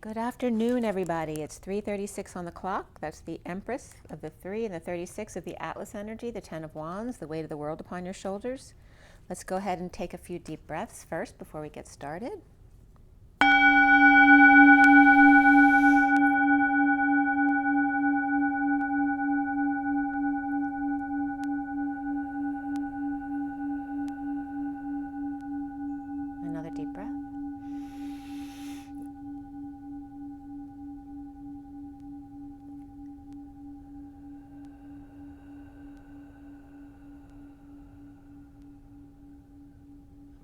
Good afternoon, everybody. It's 3:36 on the clock. That's the Empress of the 3 and the 36 of the Atlas energy, the 10 of Wands, the weight of the world upon your shoulders. Let's go ahead and take a few deep breaths first before we get started. Another deep breath.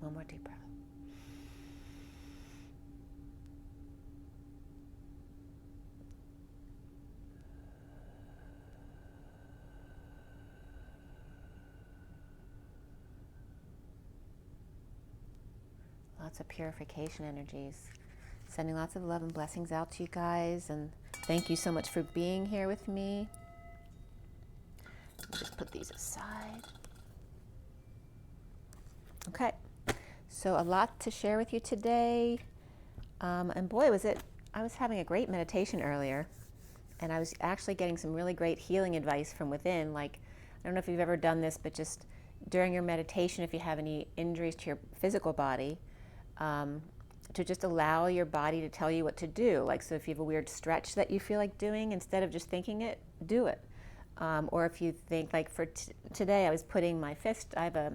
One more deep breath. Lots of purification energies. Sending lots of love and blessings out to you guys, and thank you so much for being here with me. Let me just put these aside. Okay, so a lot to share with you today. And boy, I was having a great meditation earlier, and I was actually getting some really great healing advice from within. Like, I don't know if you've ever done this, but just during your meditation, if you have any injuries to your physical body, to just allow your body to tell you what to do. Like, so if you have a weird stretch that you feel like doing, instead of just thinking it, do it. Or if you think, like for today, I was putting my fist, I have a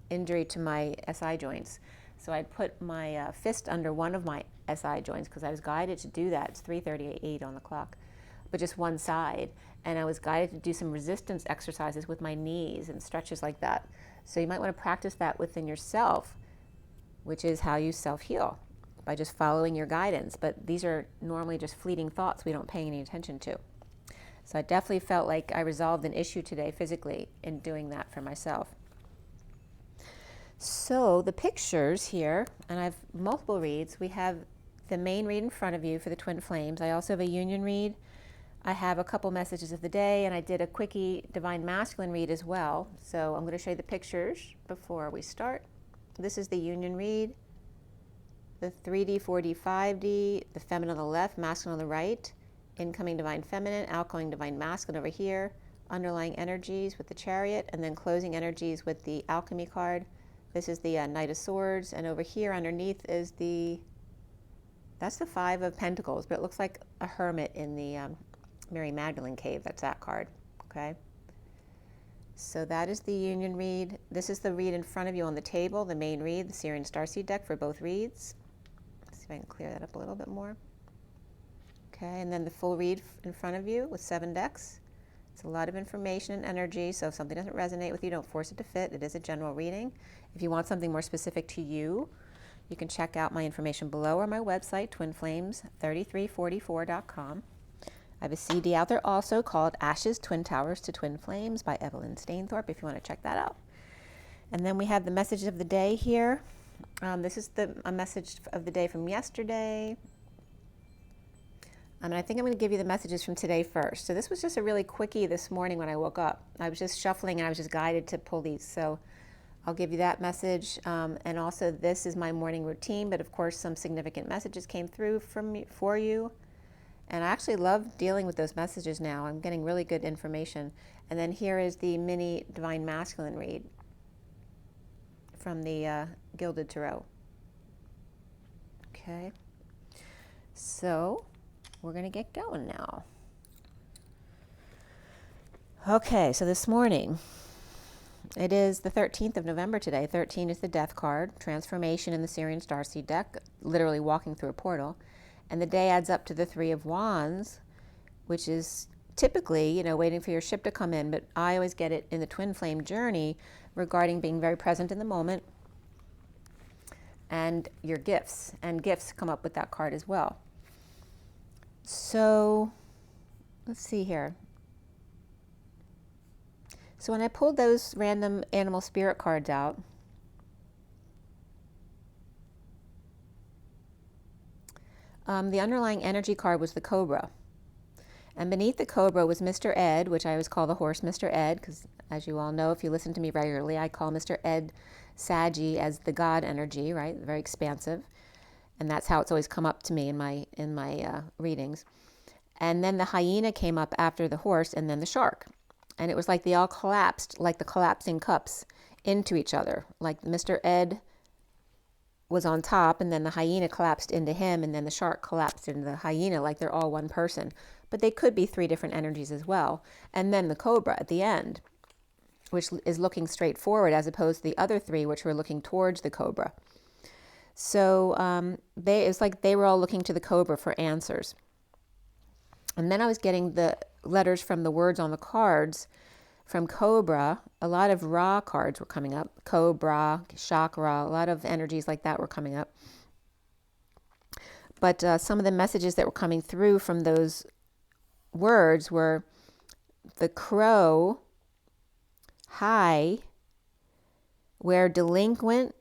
injury to my SI joints. So I put my fist under one of my SI joints because I was guided to do that. It's 3:38 on the clock, but just one side. And I was guided to do some resistance exercises with my knees and stretches like that. So you might want to practice that within yourself, which is how you self-heal, by just following your guidance. But these are normally just fleeting thoughts we don't pay any attention to. So I definitely felt like I resolved an issue today physically in doing that for myself. So the pictures here, and I have multiple reads. We have the main read in front of you for the twin flames. I also have a union read. I have a couple messages of the day, and I did a quickie divine masculine read as well. So I'm going to show you the pictures before we start. This is the union read, the 3D, 4D, 5D, the feminine on the left, masculine on the right, incoming divine feminine, outgoing divine masculine over here, underlying energies with the chariot, and then closing energies with the alchemy card. This is the Knight of Swords, and over here underneath is that's the 5 of Pentacles, but it looks like a hermit in the Mary Magdalene cave. That's that card, okay? So that is the union read. This is the read in front of you on the table, the main read, the Syrian Starseed deck for both reads. Let's see if I can clear that up a little bit more. Okay, and then the full read in front of you with 7 decks. It's a lot of information and energy, so if something doesn't resonate with you, don't force it to fit. It is a general reading. If you want something more specific to you, you can check out my information below or my website, twinflames3344.com. I have a CD out there also called Ashes, Twin Towers to Twin Flames by Evelyn Stainthorpe, if you want to check that out. And then we have the message of the day here. This is a message of the day from yesterday. And I think I'm going to give you the messages from today first. So this was just a really quickie this morning when I woke up. I was just shuffling and I was just guided to pull these. So I'll give you that message. And also this is my morning routine, but of course some significant messages came through for you. And I actually love dealing with those messages now. I'm getting really good information. And then here is the mini Divine Masculine read from the Gilded Tarot. Okay. So we're going to get going now. Okay, so this morning, it is the 13th of November today. 13 is the Death card, transformation in the Syrian Starseed deck, literally walking through a portal. And the day adds up to the 3 of Wands, which is typically, waiting for your ship to come in. But I always get it in the twin flame journey regarding being very present in the moment and your gifts. And gifts come up with that card as well. So let's see here. So when I pulled those random animal spirit cards out, the underlying energy card was the Cobra. And beneath the Cobra was Mr. Ed, which I always call the horse Mr. Ed, because as you all know, if you listen to me regularly, I call Mr. Ed Saggy as the God energy, right? Very expansive. And that's how it's always come up to me in my readings. And then the hyena came up after the horse, and then the shark. And it was like they all collapsed, like the collapsing cups, into each other. Like Mr. Ed was on top, and then the hyena collapsed into him, and then the shark collapsed into the hyena, like they're all one person. But they could be three different energies as well. And then the cobra at the end, which is looking straight forward, as opposed to the other three, which were looking towards the cobra. So it's like they were all looking to the cobra for answers. And then I was getting the letters from the words on the cards from Cobra. A lot of Ra cards were coming up. Cobra, Chakra, a lot of energies like that were coming up. But some of the messages that were coming through from those words were the crow, high, where delinquent,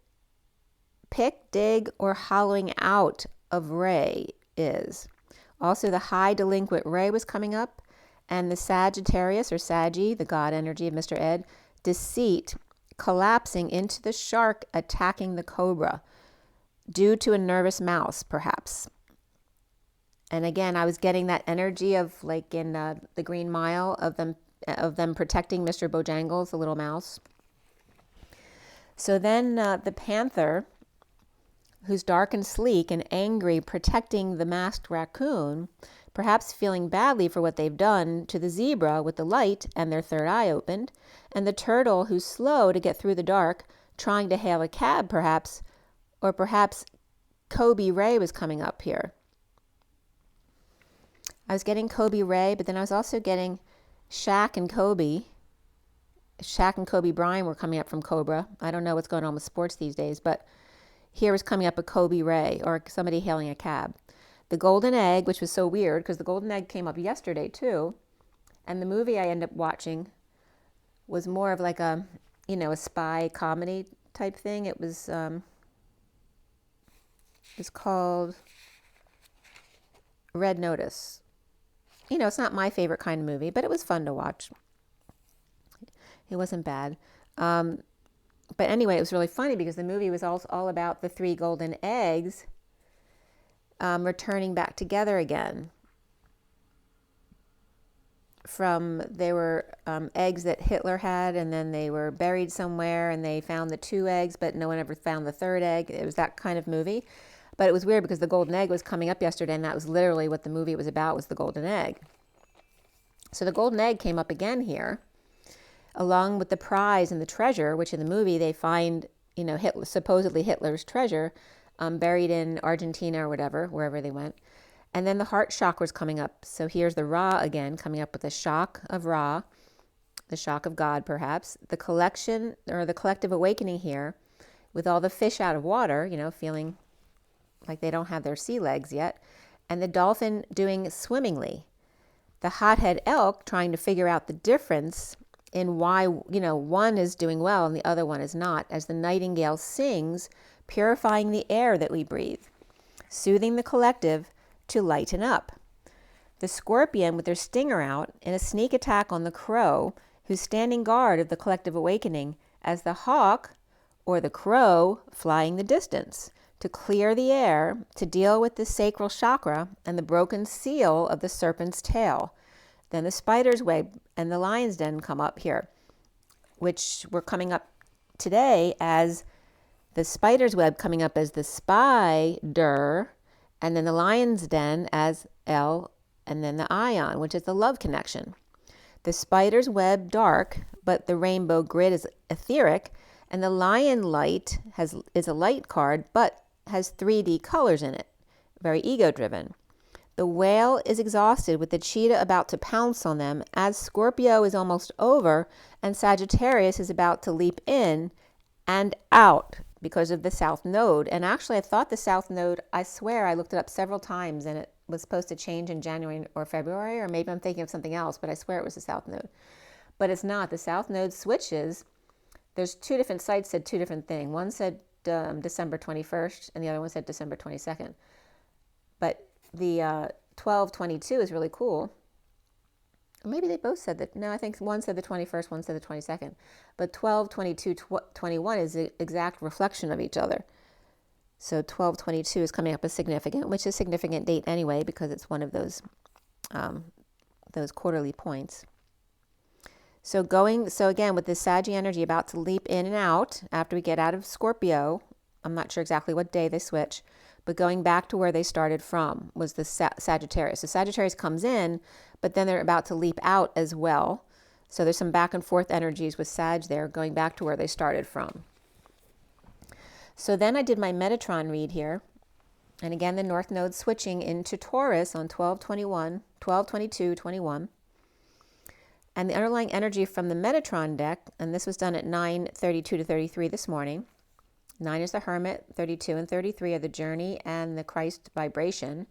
pick, dig, or hollowing out of ray is. Also, the high delinquent ray was coming up, and the Sagittarius, or Saggy, the God energy of Mr. Ed, deceit, collapsing into the shark, attacking the cobra, due to a nervous mouse, perhaps. And again, I was getting that energy of, like in the Green Mile, of them protecting Mr. Bojangles, the little mouse. So then the panther, who's dark and sleek and angry, protecting the masked raccoon, perhaps feeling badly for what they've done to the zebra with the light and their third eye opened, and the turtle, who's slow to get through the dark, trying to hail a cab perhaps, or perhaps Kobe Ray was coming up here. I was getting Kobe Ray, but then I was also getting Shaq and Kobe. Shaq and Kobe Bryant were coming up from Cobra. I don't know what's going on with sports these days, but here was coming up a Kobe Ray, or somebody hailing a cab. The golden egg, which was so weird because the golden egg came up yesterday too. And the movie I ended up watching was more of like a spy comedy type thing. It was called Red Notice. It's not my favorite kind of movie, but it was fun to watch. It wasn't bad. But anyway, it was really funny because the movie was all about the three golden eggs returning back together again. They were eggs that Hitler had, and then they were buried somewhere, and they found the two eggs, but no one ever found the third egg. It was that kind of movie. But it was weird because the golden egg was coming up yesterday, and that was literally what the movie was about, was the golden egg. So the golden egg came up again here, along with the prize and the treasure, which in the movie they find, supposedly Hitler's treasure, buried in Argentina or whatever, wherever they went. And then the heart chakra was coming up. So here's the Ra again, coming up with the shock of Ra, the shock of God perhaps, the collection or the collective awakening here, with all the fish out of water, feeling like they don't have their sea legs yet, and the dolphin doing swimmingly. The hothead elk trying to figure out the difference in why, one is doing well and the other one is not, as the nightingale sings, purifying the air that we breathe, soothing the collective to lighten up. The scorpion with their stinger out in a sneak attack on the crow, who's standing guard of the collective awakening, as the hawk or the crow flying the distance to clear the air, to deal with the sacral chakra and the broken seal of the serpent's tail. Then the spider's web and the lion's den come up here, which were coming up today as the spider's web coming up as the spider, and then the lion's den as L, and then the ion, which is the love connection. The spider's web dark, but the rainbow grid is etheric, and the lion light is a light card, but has 3D colors in it, very ego-driven. The whale is exhausted with the cheetah about to pounce on them, as Scorpio is almost over and Sagittarius is about to leap in and out because of the South Node. And actually, I thought the South Node, I swear I looked it up several times and it was supposed to change in January or February, or maybe I'm thinking of something else, but I swear it was the South Node. But it's not. The South Node switches. There's two different sites said two different things. One said December 21st, and the other one said December 22nd. But the 12/22 is really cool. Maybe they both said that. No, I think one said the 21st, one said the 22nd. But 12/22/21 is the exact reflection of each other. So 1222 is coming up as significant, which is a significant date anyway because it's one of those quarterly points. So again, with this Saggy energy about to leap in and out after we get out of Scorpio, I'm not sure exactly what day they switch, but going back to where they started from was the Sagittarius. So Sagittarius comes in, but then they're about to leap out as well. So there's some back and forth energies with Sag there, going back to where they started from. So then I did my Metatron read here. And again, the North Node switching into Taurus on 12/22/21. And the underlying energy from the Metatron deck, and this was done at 9:32 to 33 this morning. 9 is the Hermit, 32 and 33 are the Journey and the Christ vibration,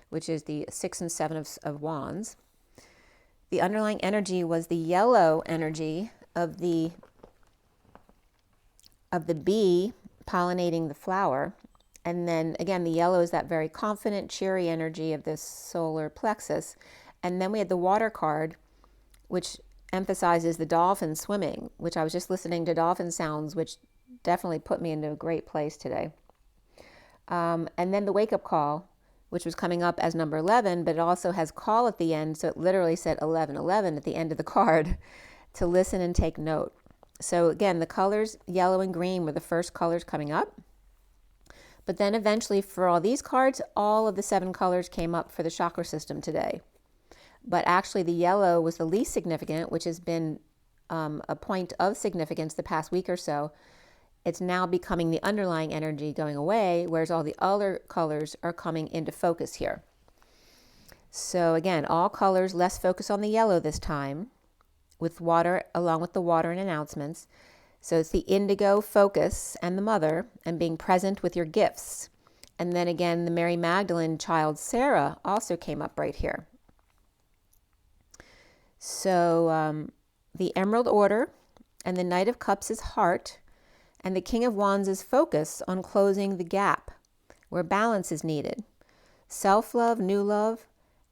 which is the 6 and 7 of Wands. The underlying energy was the yellow energy of the bee pollinating the flower. And then again, the yellow is that very confident, cheery energy of this solar plexus. And then we had the water card, which emphasizes the dolphin swimming, which I was just listening to dolphin sounds, which definitely put me into a great place today. And then the wake-up call, which was coming up as number 11, but it also has call at the end, so it literally said 11:11 at the end of the card to listen and take note. So again, the colors, yellow and green, were the first colors coming up. But then eventually for all these cards, all of the 7 colors came up for the chakra system today. But actually the yellow was the least significant, which has been a point of significance the past week or so. It's now becoming the underlying energy going away, whereas all the other colors are coming into focus here. So again, all colors, less focus on the yellow this time, with water, along with the water and announcements. So it's the indigo focus and the mother and being present with your gifts. And then again, the Mary Magdalene child, Sarah, also came up right here. So the Emerald Order and the Knight of Cups is heart, and the King of Wands is focus on closing the gap where balance is needed. Self-love, new love,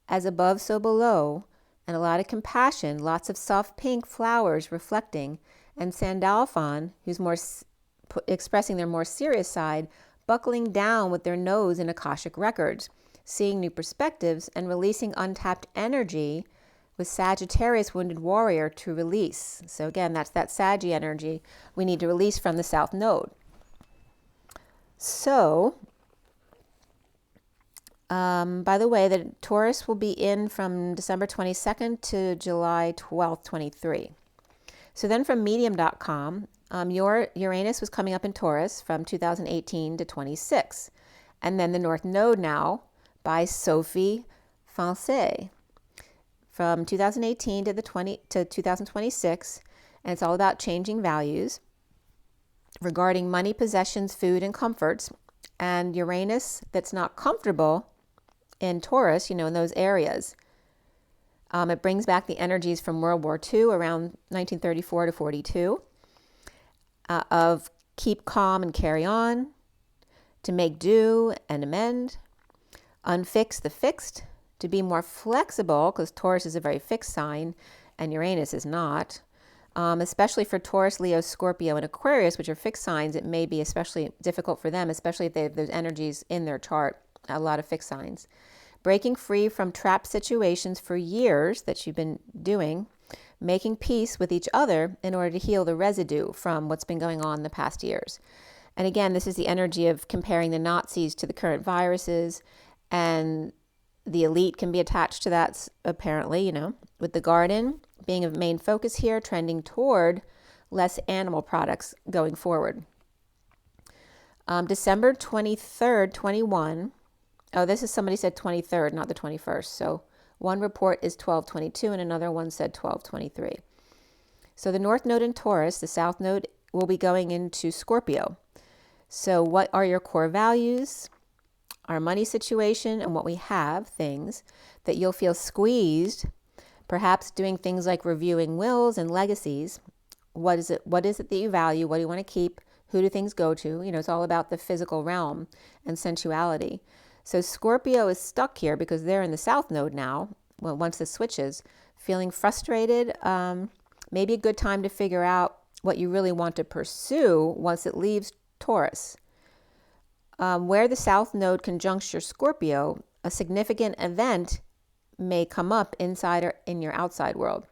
as above, so below, and a lot of compassion, lots of soft pink flowers reflecting, and Sandalphon, who's more expressing their more serious side, buckling down with their nose in Akashic records, seeing new perspectives and releasing untapped energy with Sagittarius, wounded warrior, to release. So again, that's that Saggy energy we need to release from the South Node. So, by the way, the Taurus will be in from December 22nd to July 12th, 23. So then from medium.com, your Uranus was coming up in Taurus from 2018 to 26. And then the North Node now by Sophie Foncé from 2018 to 2026. And it's all about changing values regarding money, possessions, food, and comforts. And Uranus that's not comfortable in Taurus, in those areas. It brings back the energies from World War II around 1934 to 42 of keep calm and carry on, to make do and amend, unfix the fixed, to be more flexible, because Taurus is a very fixed sign and Uranus is not. Especially for Taurus, Leo, Scorpio, and Aquarius, which are fixed signs, it may be especially difficult for them, especially if they have those energies in their chart, a lot of fixed signs. Breaking free from trapped situations for years that you've been doing, making peace with each other in order to heal the residue from what's been going on the past years. And again, this is the energy of comparing the Nazis to the current viruses, and the elite can be attached to that, apparently, with the garden being a main focus here, trending toward less animal products going forward. December 23rd, 21. Oh, this is somebody said 23rd, not the 21st. So one report is 12/22 and another one said 12/23. So the North Node in Taurus, the South Node will be going into Scorpio. So what are your core values, our money situation, and what we have, things that you'll feel squeezed, perhaps doing things like reviewing wills and legacies. What is it that you value? What do you want to keep? Who do things go to? It's all about the physical realm and sensuality. So Scorpio is stuck here because they're in the South Node now, once this switches, feeling frustrated. Maybe a good time to figure out what you really want to pursue once it leaves Taurus. Where the South Node conjuncts your Scorpio, a significant event may come up inside or in your outside world.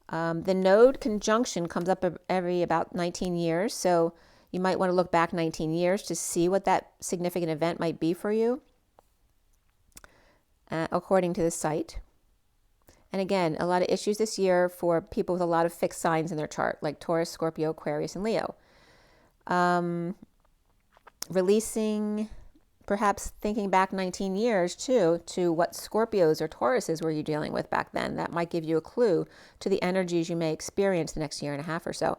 The node conjunction comes up every about 19 years, so you might want to look back 19 years to see what that significant event might be for you, according to the site. And again, a lot of issues this year for people with a lot of fixed signs in their chart, like Taurus, Scorpio, Aquarius, and Leo. Releasing, perhaps thinking back 19 years too, to what Scorpios or Tauruses were you dealing with back then. That might give you a clue to the energies you may experience the next year and a half or so.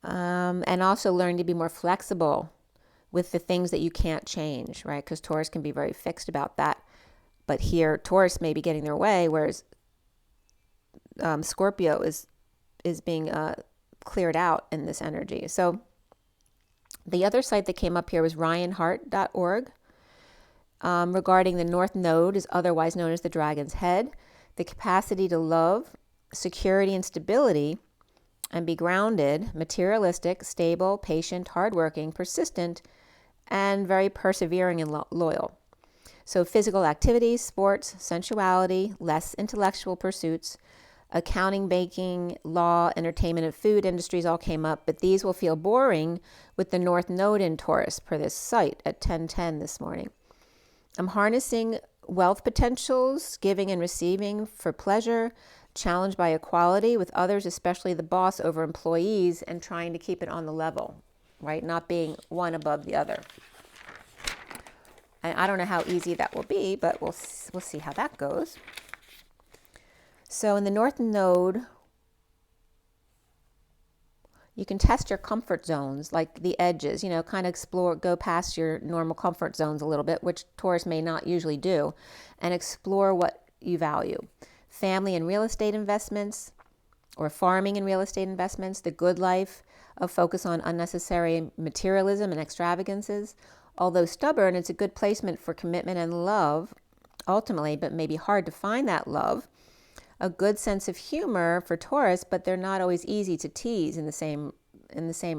And also learn to be more flexible with the things that you can't change, right? Because Taurus can be very fixed about that. But here, Taurus may be getting their way, whereas Scorpio is being cleared out in this energy. So the other site that came up here was ryanhart.org. Regarding the North Node, is otherwise known as the Dragon's Head, the capacity to love, security, and stability, and be grounded, materialistic, stable, patient, hardworking, persistent, and very persevering and loyal. So physical activities, sports, sensuality, less intellectual pursuits, accounting, banking, law, entertainment, and food industries all came up, but these will feel boring with the North Node in Taurus per this site at 10:10 this morning. I'm harnessing wealth potentials, giving and receiving for pleasure, challenged by equality with others, especially the boss over employees, and trying to keep it on the level, right? Not being one above the other. And I don't know how easy that will be, but we'll see how that goes. So in the North Node, you can test your comfort zones, like the edges, kind of explore, go past your normal comfort zones a little bit, which Taurus may not usually do, and explore what you value. Family and real estate investments, or farming and real estate investments, the good life, a focus on unnecessary materialism and extravagances. Although stubborn, it's a good placement for commitment and love, ultimately, but maybe hard to find that love. A good sense of humor for Taurus, but they're not always easy to tease in the same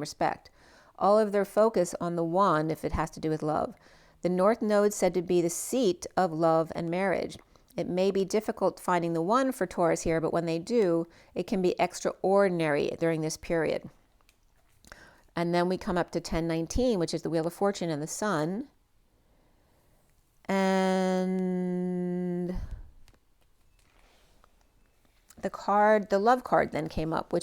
respect. All of their focus on the one if it has to do with love. The North Node said to be the seat of love and marriage. It may be difficult finding the one for Taurus here, but when they do, it can be extraordinary during this period. And then we come up to 10:19, which is the Wheel of Fortune and the Sun. And the love card then came up,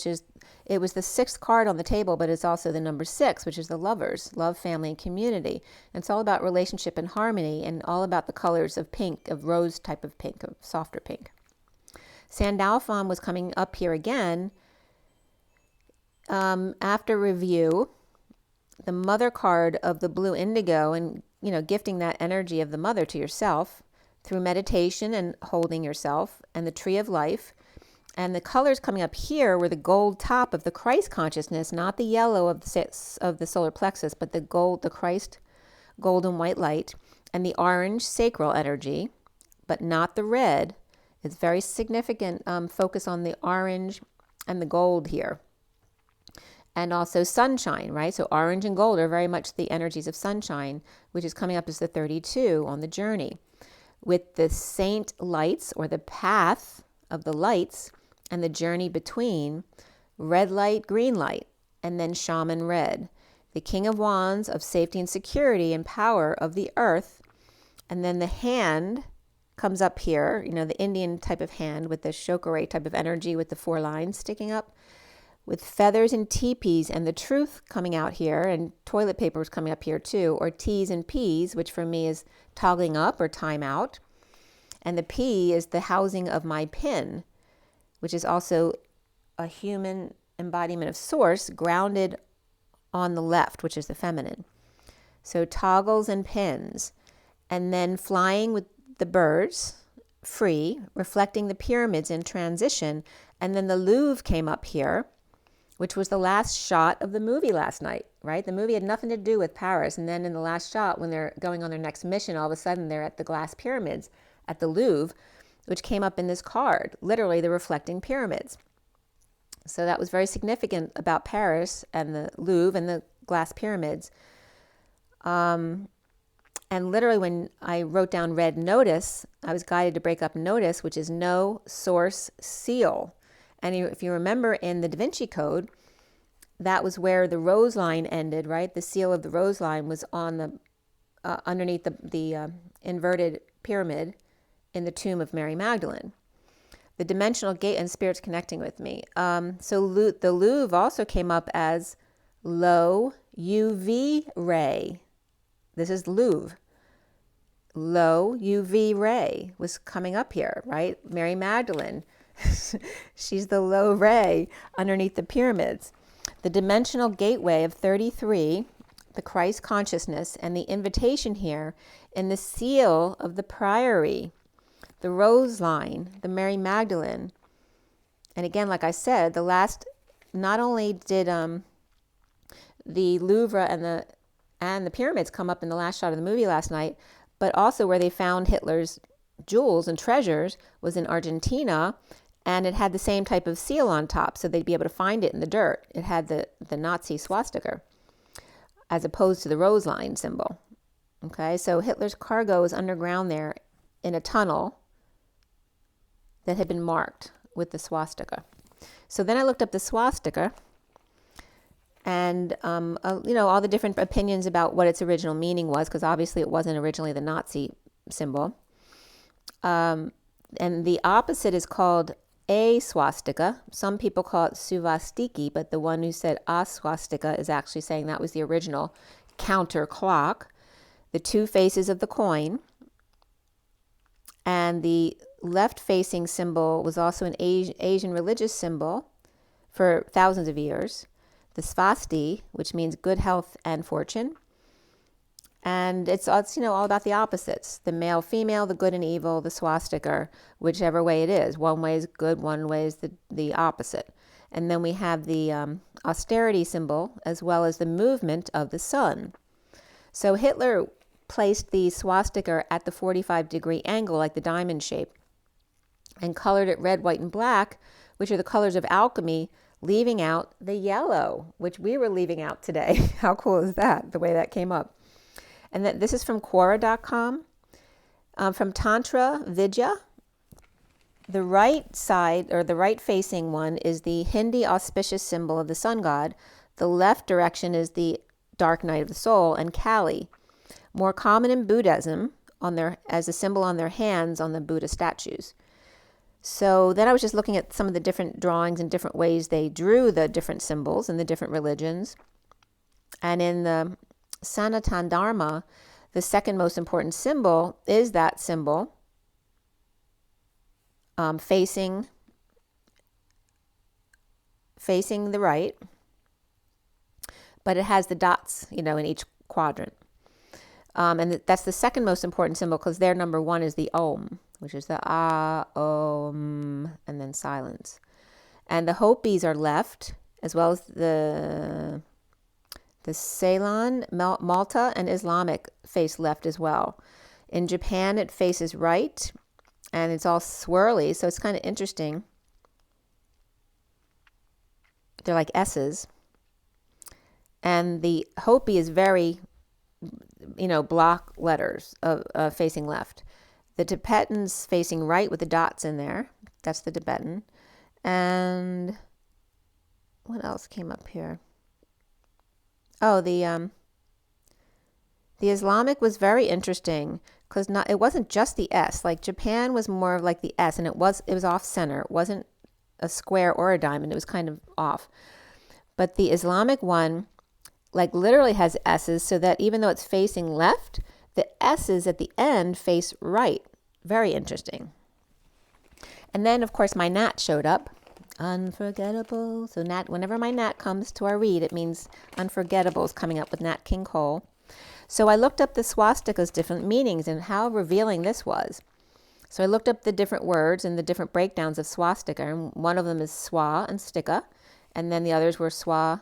it was the sixth card on the table, but it's also the number 6, which is the Lovers, love, family, and community. And it's all about relationship and harmony, and all about the colors of pink, of rose type of pink, of softer pink. Sandalphon was coming up here again. After review, the mother card of the blue indigo, and gifting that energy of the mother to yourself through meditation and holding yourself, and the tree of life. And the colors coming up here were the gold top of the Christ consciousness, not the yellow of the solar plexus, but the gold, the Christ golden white light, and the orange sacral energy, but not the red. It's very significant focus on the orange and the gold here. And also sunshine, right? So orange and gold are very much the energies of sunshine, which is coming up as the 32 on the journey. With the saint lights, or the path of the lights, and the journey between, red light, green light, and then shaman red. The King of Wands of safety and security and power of the earth. And then the hand comes up here, the Indian type of hand with the chokere type of energy with the 4 lines sticking up, with feathers and teepees, and the truth coming out here, and toilet paper is coming up here too, or T's and P's, which for me is toggling up or time out. And the P is the housing of my pin, which is also a human embodiment of source grounded on the left, which is the feminine. So toggles and pins, and then flying with the birds, free, reflecting the pyramids in transition. And then the Louvre came up here, which was the last shot of the movie last night, right? The movie had nothing to do with Paris. And then in the last shot, when they're going on their next mission, all of a sudden they're at the glass pyramids at the Louvre, which came up in this card, literally the reflecting pyramids. So that was very significant about Paris and the Louvre and the glass pyramids. And literally when I wrote down red notice, I was guided to break up notice, which is no source seal. And if you remember in the Da Vinci Code, that was where the rose line ended, right? The seal of the rose line was on the underneath the inverted pyramid in the tomb of Mary Magdalene. The dimensional gate and spirits connecting with me. So the Louvre also came up as low UV ray. This is Louvre. Low UV ray was coming up here, right? Mary Magdalene. She's the low ray underneath the pyramids. The dimensional gateway of 33, the Christ consciousness, and the invitation here in the seal of the priory, the rose line, the Mary Magdalene. And again, like I said, not only did the Louvre and the pyramids come up in the last shot of the movie last night, but also where they found Hitler's jewels and treasures was in Argentina, and it had the same type of seal on top, so they'd be able to find it in the dirt. It had the Nazi swastika, as opposed to the rose line symbol. Okay, so Hitler's cargo was underground there in a tunnel that had been marked with the swastika. So then I looked up the swastika, and all the different opinions about what its original meaning was, because obviously it wasn't originally the Nazi symbol. And the opposite is called a swastika. Some people call it suvastiki, but the one who said a swastika is actually saying that was the original counter clock. The two faces of the coin. And the left-facing symbol was also an Asian religious symbol for thousands of years. The svasti, which means good health and fortune. And it's all about the opposites. The male, female, the good and evil, the swastika, whichever way it is. One way is good, one way is the opposite. And then we have the austerity symbol, as well as the movement of the sun. So Hitler placed the swastika at the 45-degree angle, like the diamond shape, and colored it red, white, and black, which are the colors of alchemy, leaving out the yellow, which we were leaving out today. How cool is that, the way that came up? And this is from Quora.com. From Tantra Vidya, the right side, or the right facing one, is the Hindi auspicious symbol of the sun god. The left direction is the dark night of the soul, and Kali. More common in Buddhism as a symbol on their hands on the Buddha statues. So then I was just looking at some of the different drawings and different ways they drew the different symbols in the different religions. And in the Sanatana Dharma, the second most important symbol is that symbol facing the right, but it has the dots, in each quadrant. And that's the second most important symbol, because their number one is the Om, which is the Om, and then silence. And the Hopis are left, as well as the Ceylon, Malta, and Islamic face left as well. In Japan, it faces right, and it's all swirly, so it's kind of interesting. They're like S's. And the Hopi is very, block letters of facing left. The Tibetan's facing right with the dots in there. That's the Tibetan. And what else came up here? Oh, the Islamic was very interesting, because it wasn't just the S. Like Japan was more of like the S, and it was off center. It wasn't a square or a diamond. It was kind of off. But the Islamic one, like, literally has S's, so that even though it's facing left, the S's at the end face right. Very interesting. And then, of course, my Nat showed up. Unforgettable. So Nat, whenever my Nat comes to our read, it means unforgettable is coming up with Nat King Cole. So I looked up the swastika's different meanings and how revealing this was. So I looked up the different words and the different breakdowns of swastika, and one of them is swa and stika, and then the others were swa,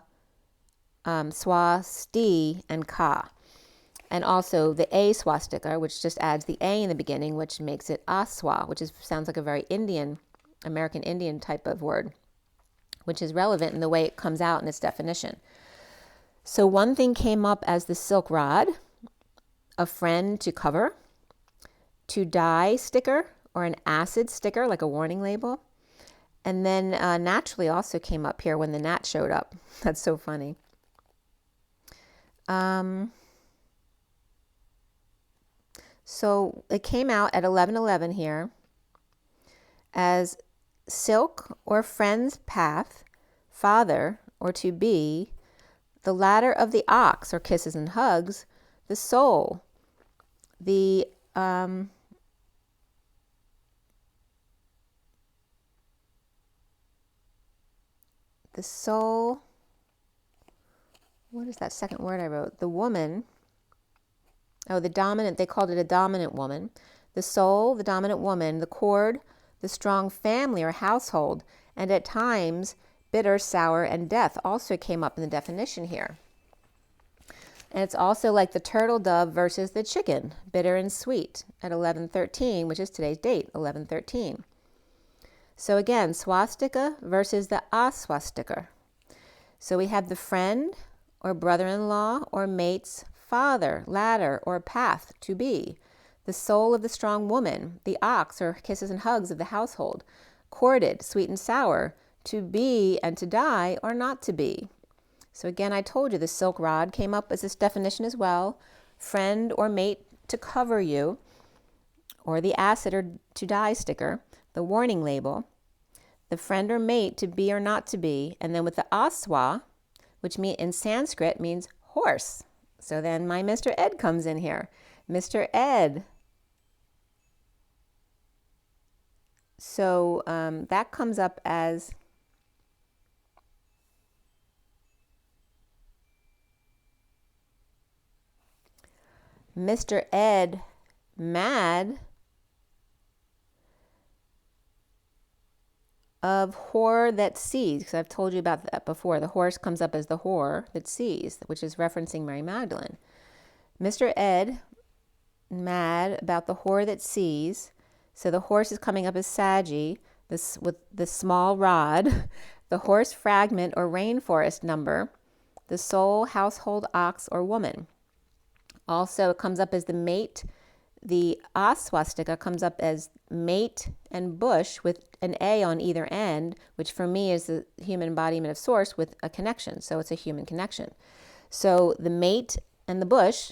sti, and ka. And also the A swastika, which just adds the A in the beginning, which makes it aswa, which sounds like a very American Indian type of word, which is relevant in the way it comes out in its definition. So one thing came up as the silk rod, a friend to cover, to die sticker, or an acid sticker, like a warning label. And then naturally also came up here when the gnat showed up. That's so funny. So it came out at 11:11 here as silk or friend's path, father or to be, the ladder of the ox or kisses and hugs, the soul, the soul, what is that second word I wrote? The woman, the dominant, they called it a dominant woman. The soul, the dominant woman, the cord, the strong family or household, and at times bitter, sour, and death also came up in the definition here. And it's also like the turtle dove versus the chicken, bitter and sweet, at 11:13, which is today's date, 11:13. So again, swastika versus the aswastika. So we have the friend or brother-in-law or mate's father, ladder, or path to be, the soul of the strong woman, the ox or kisses and hugs of the household, corded, sweet and sour, to be and to die or not to be. So again, I told you the silk rod came up as this definition as well, friend or mate to cover you, or the acid or to die sticker, the warning label, the friend or mate to be or not to be, and then with the aswa, which in Sanskrit means horse. So then my Mr. Ed comes in here. Mr. Ed. So that comes up as Mr. Ed mad of whore that sees, because I've told you about that before. The horse comes up as the whore that sees, which is referencing Mary Magdalene. Mr. Ed mad about the whore that sees. So the horse is coming up as Saggy, this with the small rod, the horse fragment or rainforest number, the soul, household, ox, or woman. Also, it comes up as the mate. The aswastika comes up as mate and bush with an A on either end, which for me is the human embodiment of source with a connection. So it's a human connection. So the mate and the bush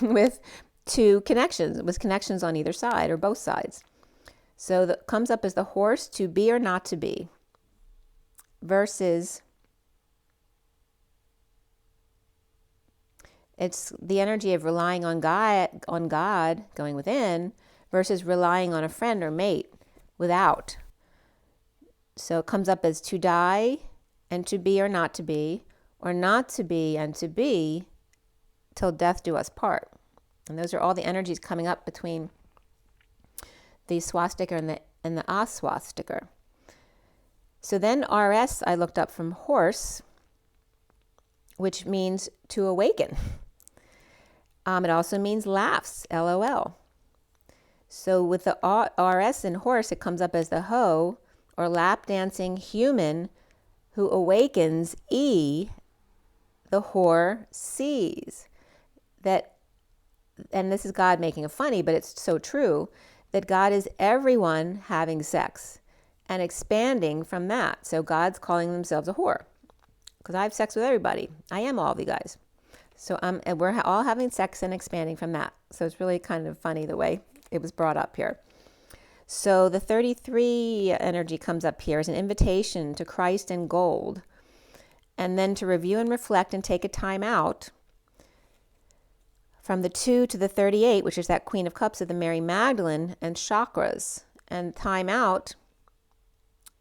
with two connections, with connections on either side or both sides. So that comes up as the horse to be or not to be versus it's the energy of relying on God, going within, versus relying on a friend or mate without. So it comes up as to die and to be or not to be, or not to be and to be till death do us part. And those are all the energies coming up between the swastika and the aswastika. So then RS I looked up from horse, which means to awaken. It also means laughs, LOL. So with the RS in horse, it comes up as the hoe, or lap dancing human who awakens, the whore sees. That, and this is God making it funny, but it's so true, that God is everyone having sex and expanding from that. So God's calling themselves a whore because I have sex with everybody. I am all of you guys. So and we're all having sex and expanding from that. So it's really kind of funny the way it was brought up here. So the 33 energy comes up here as an invitation to Christ and gold, and then to review and reflect and take a time out from the 2 to the 38, which is that Queen of Cups of the Mary Magdalene and chakras. And time out,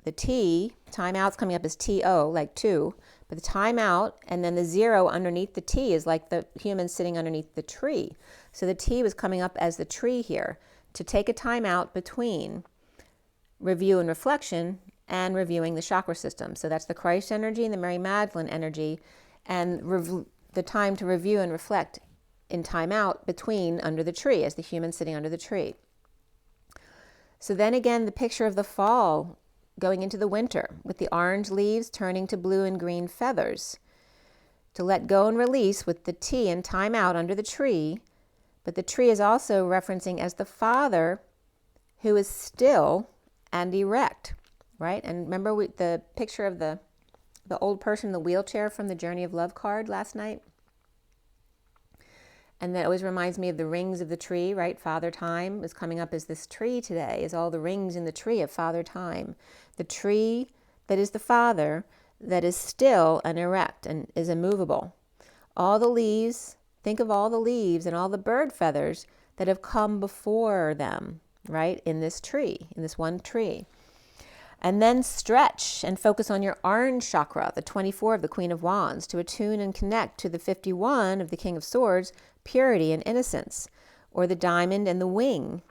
the T, time out's coming up as TO, like 2. But the time out, and then the 0 underneath the T is like the human sitting underneath the tree. So the T was coming up as the tree here, to take a time out between review and reflection and reviewing the chakra system. So that's the Christ energy and the Mary Magdalene energy, and the time to review and reflect in time out between under the tree, as the human sitting under the tree. So then again, the picture of the fall going into the winter, with the orange leaves turning to blue and green feathers. To let go and release with the T and time out under the tree, But the tree is also referencing as the Father who is still and erect, right? And remember the picture of the old person in the wheelchair from the Journey of Love card last night? And that always reminds me of the rings of the tree, right? Father Time is coming up as this tree today, is all the rings in the tree of Father Time. The tree that is the Father, that is still and erect and is immovable. All the leaves, think of all the leaves and all the bird feathers that have come before them, right? In this tree, in this one tree. And then stretch and focus on your orange chakra, the 24 of the Queen of Wands, to attune and connect to the 51 of the King of Swords, purity and innocence, or the diamond and the wing.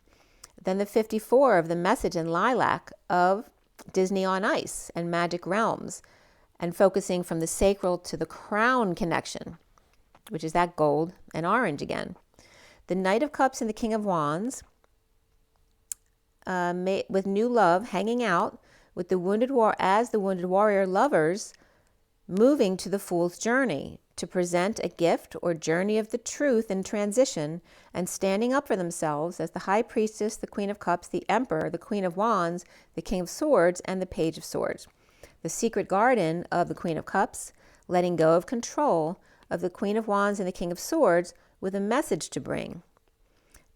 Then the 54 of the message and lilac of Disney on Ice and magic realms, and focusing from the sacral to the crown connection, which is that gold and orange again. The Knight of Cups and the King of Wands, with new love hanging out, with the wounded warrior lovers moving to the Fool's journey to present a gift or journey of the truth in transition, and standing up for themselves as the High Priestess, the Queen of Cups, the Emperor, the Queen of Wands, the King of Swords, and the Page of Swords. The secret garden of the Queen of Cups, letting go of control of the Queen of Wands and the King of Swords with a message to bring.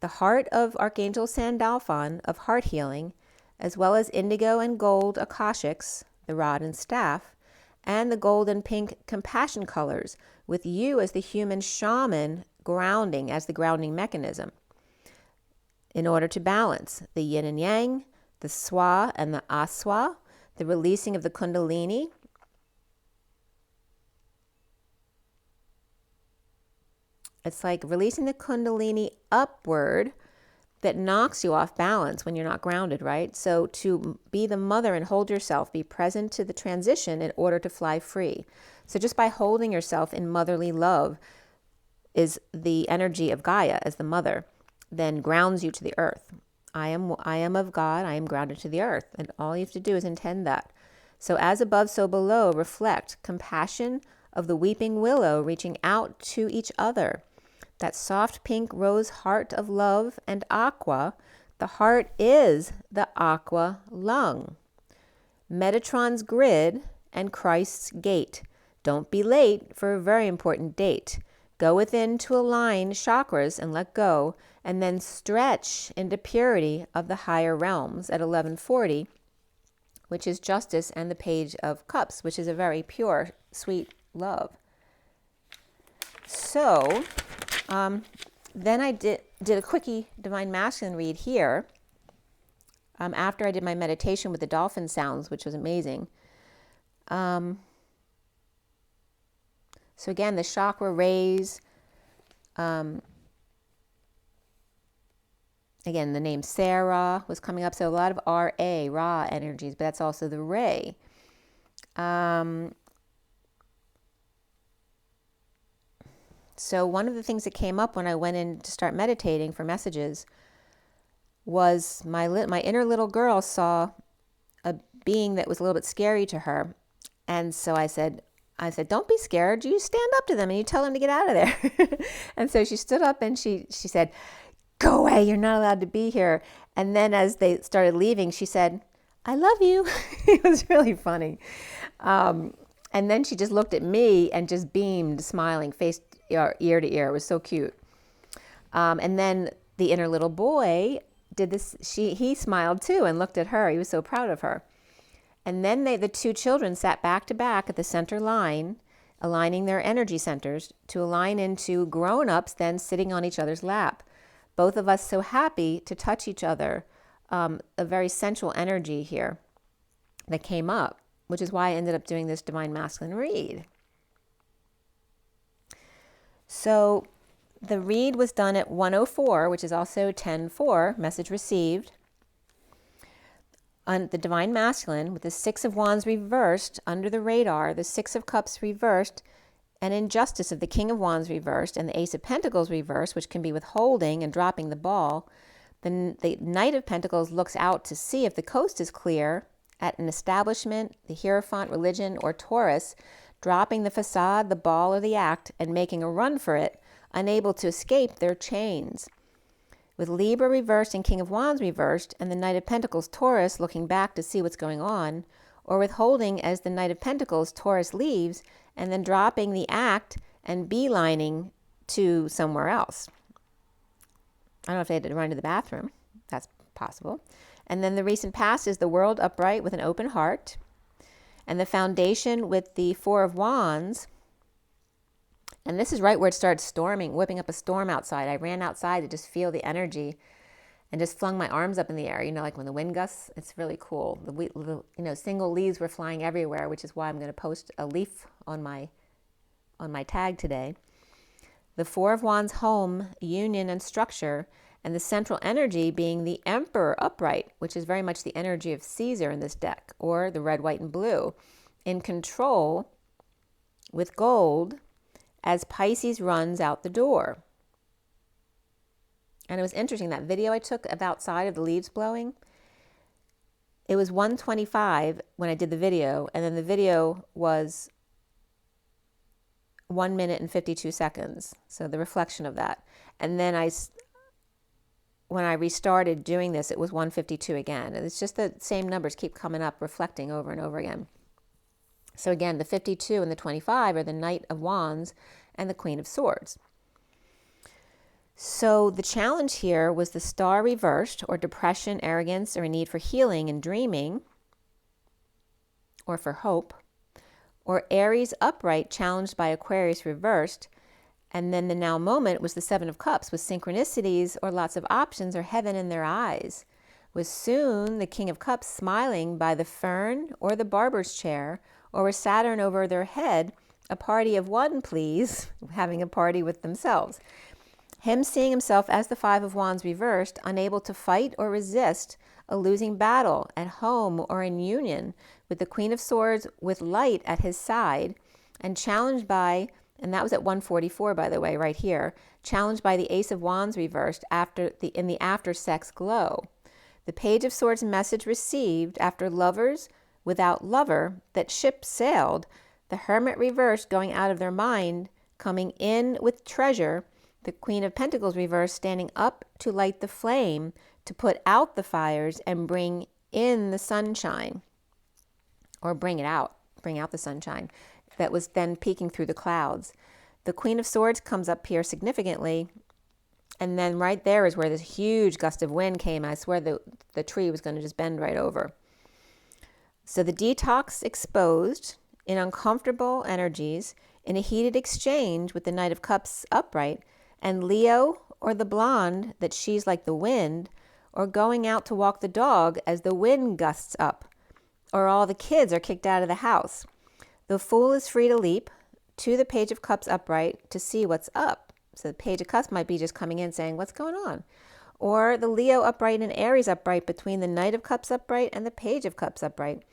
The heart of Archangel Sandalphon of heart healing, as well as indigo and gold akashics, the rod and staff, and the gold and pink compassion colors, with you as the human shaman grounding as the grounding mechanism, in order to balance the yin and yang, the swa and the aswa, the releasing of the kundalini, it's like releasing the kundalini upward that knocks you off balance when you're not grounded, right? So to be the mother and hold yourself, be present to the transition in order to fly free. So just by holding yourself in motherly love is the energy of Gaia as the mother, then grounds you to the earth. I am of God, I am grounded to the earth. And all you have to do is intend that. So as above, so below, reflect compassion of the weeping willow reaching out to each other. That soft pink rose heart of love and aqua, the heart is the aqua lung. Metatron's grid and Christ's gate. Don't be late for a very important date. Go within to align chakras and let go, and then stretch into purity of the higher realms at 1140, which is justice and the Page of Cups, which is a very pure, sweet love. So, then I did a quickie Divine Masculine read here after I did my meditation with the dolphin sounds, which was amazing. So again, the chakra rays, again, the name Sarah was coming up, so a lot of Ra energies, but that's also the ray. So one of the things that came up when I went in to start meditating for messages was my inner little girl saw a being that was a little bit scary to her. And so I said, don't be scared. You stand up to them and you tell them to get out of there. And so she stood up and she said, go away. You're not allowed to be here. And then as they started leaving, she said, I love you. It was really funny. And then she just looked at me and just beamed, smiling, face ear to ear. It was so cute. And then the inner little boy did this. He smiled too and looked at her. He was so proud of her. And then the two children sat back to back at the center line, aligning their energy centers to align into grown-ups then sitting on each other's lap. Both of us so happy to touch each other. A very sensual energy here that came up, which is why I ended up doing this Divine Masculine read. So the read was done at 1:04, which is also 10:4, message received. On the Divine Masculine, with the Six of Wands reversed under the radar, the Six of Cups reversed, and Injustice of the King of Wands reversed, and the Ace of Pentacles reversed, which can be withholding and dropping the ball. Then the Knight of Pentacles looks out to see if the coast is clear at an establishment, the Hierophant, religion, or Taurus, dropping the facade, the ball, or the act, and making a run for it unable to escape their chains. With Libra reversed and King of Wands reversed, and the Knight of Pentacles Taurus looking back to see what's going on, or withholding as the Knight of Pentacles Taurus leaves, and then dropping the act and beelining to somewhere else. I don't know if they had to run to the bathroom. That's possible. And then the recent past is the World upright with an open heart. And the Foundation with the Four of Wands. And this is right where it started storming, whipping up a storm outside. I ran outside to just feel the energy and just flung my arms up in the air. You know, like when the wind gusts, it's really cool. Single leaves were flying everywhere, which is why I'm going to post a leaf on my tag today. The Four of Wands, home, union, and structure, and the central energy being the Emperor upright, which is very much the energy of Caesar in this deck, or the red, white, and blue, in control with gold as Pisces runs out the door. And it was interesting, that video I took of outside of the leaves blowing, it was 1:25 when I did the video, and then the video was 1 minute and 52 seconds. So the reflection of that. And then when I restarted doing this, it was 1:52 again. And it's just the same numbers keep coming up, reflecting over and over again. So again, the 52 and the 25 are the Knight of Wands and the Queen of Swords. So the challenge here was the Star reversed, or depression, arrogance, or a need for healing and dreaming, or for hope, or Aries upright challenged by Aquarius reversed. And then the now moment was the Seven of Cups with synchronicities or lots of options or heaven in their eyes. Was soon the King of Cups smiling by the fern or the barber's chair, or with Saturn over their head, a party of one, please, having a party with themselves. Him seeing himself as the Five of Wands reversed, unable to fight or resist a losing battle at home or in union, with the Queen of Swords with light at his side, and challenged by, and that was at 1:44, by the way, right here, challenged by the Ace of Wands reversed in the after-sex glow. The Page of Swords message received after lovers without lover, that ship sailed, the Hermit reversed going out of their mind, coming in with treasure, the Queen of Pentacles reversed standing up to light the flame, to put out the fires and bring in the sunshine, or bring out the sunshine that was then peeking through the clouds. The Queen of Swords comes up here significantly, and then right there is where this huge gust of wind came. I swear the tree was going to just bend right over. So the detox exposed in uncomfortable energies in a heated exchange with the Knight of Cups upright, and Leo, or the blonde that she's like the wind, or going out to walk the dog as the wind gusts up, or all the kids are kicked out of the house. The Fool is free to leap to the Page of Cups upright to see what's up. So the Page of Cups might be just coming in saying, what's going on? Or the Leo upright and Aries upright between the Knight of Cups upright and the Page of Cups upright.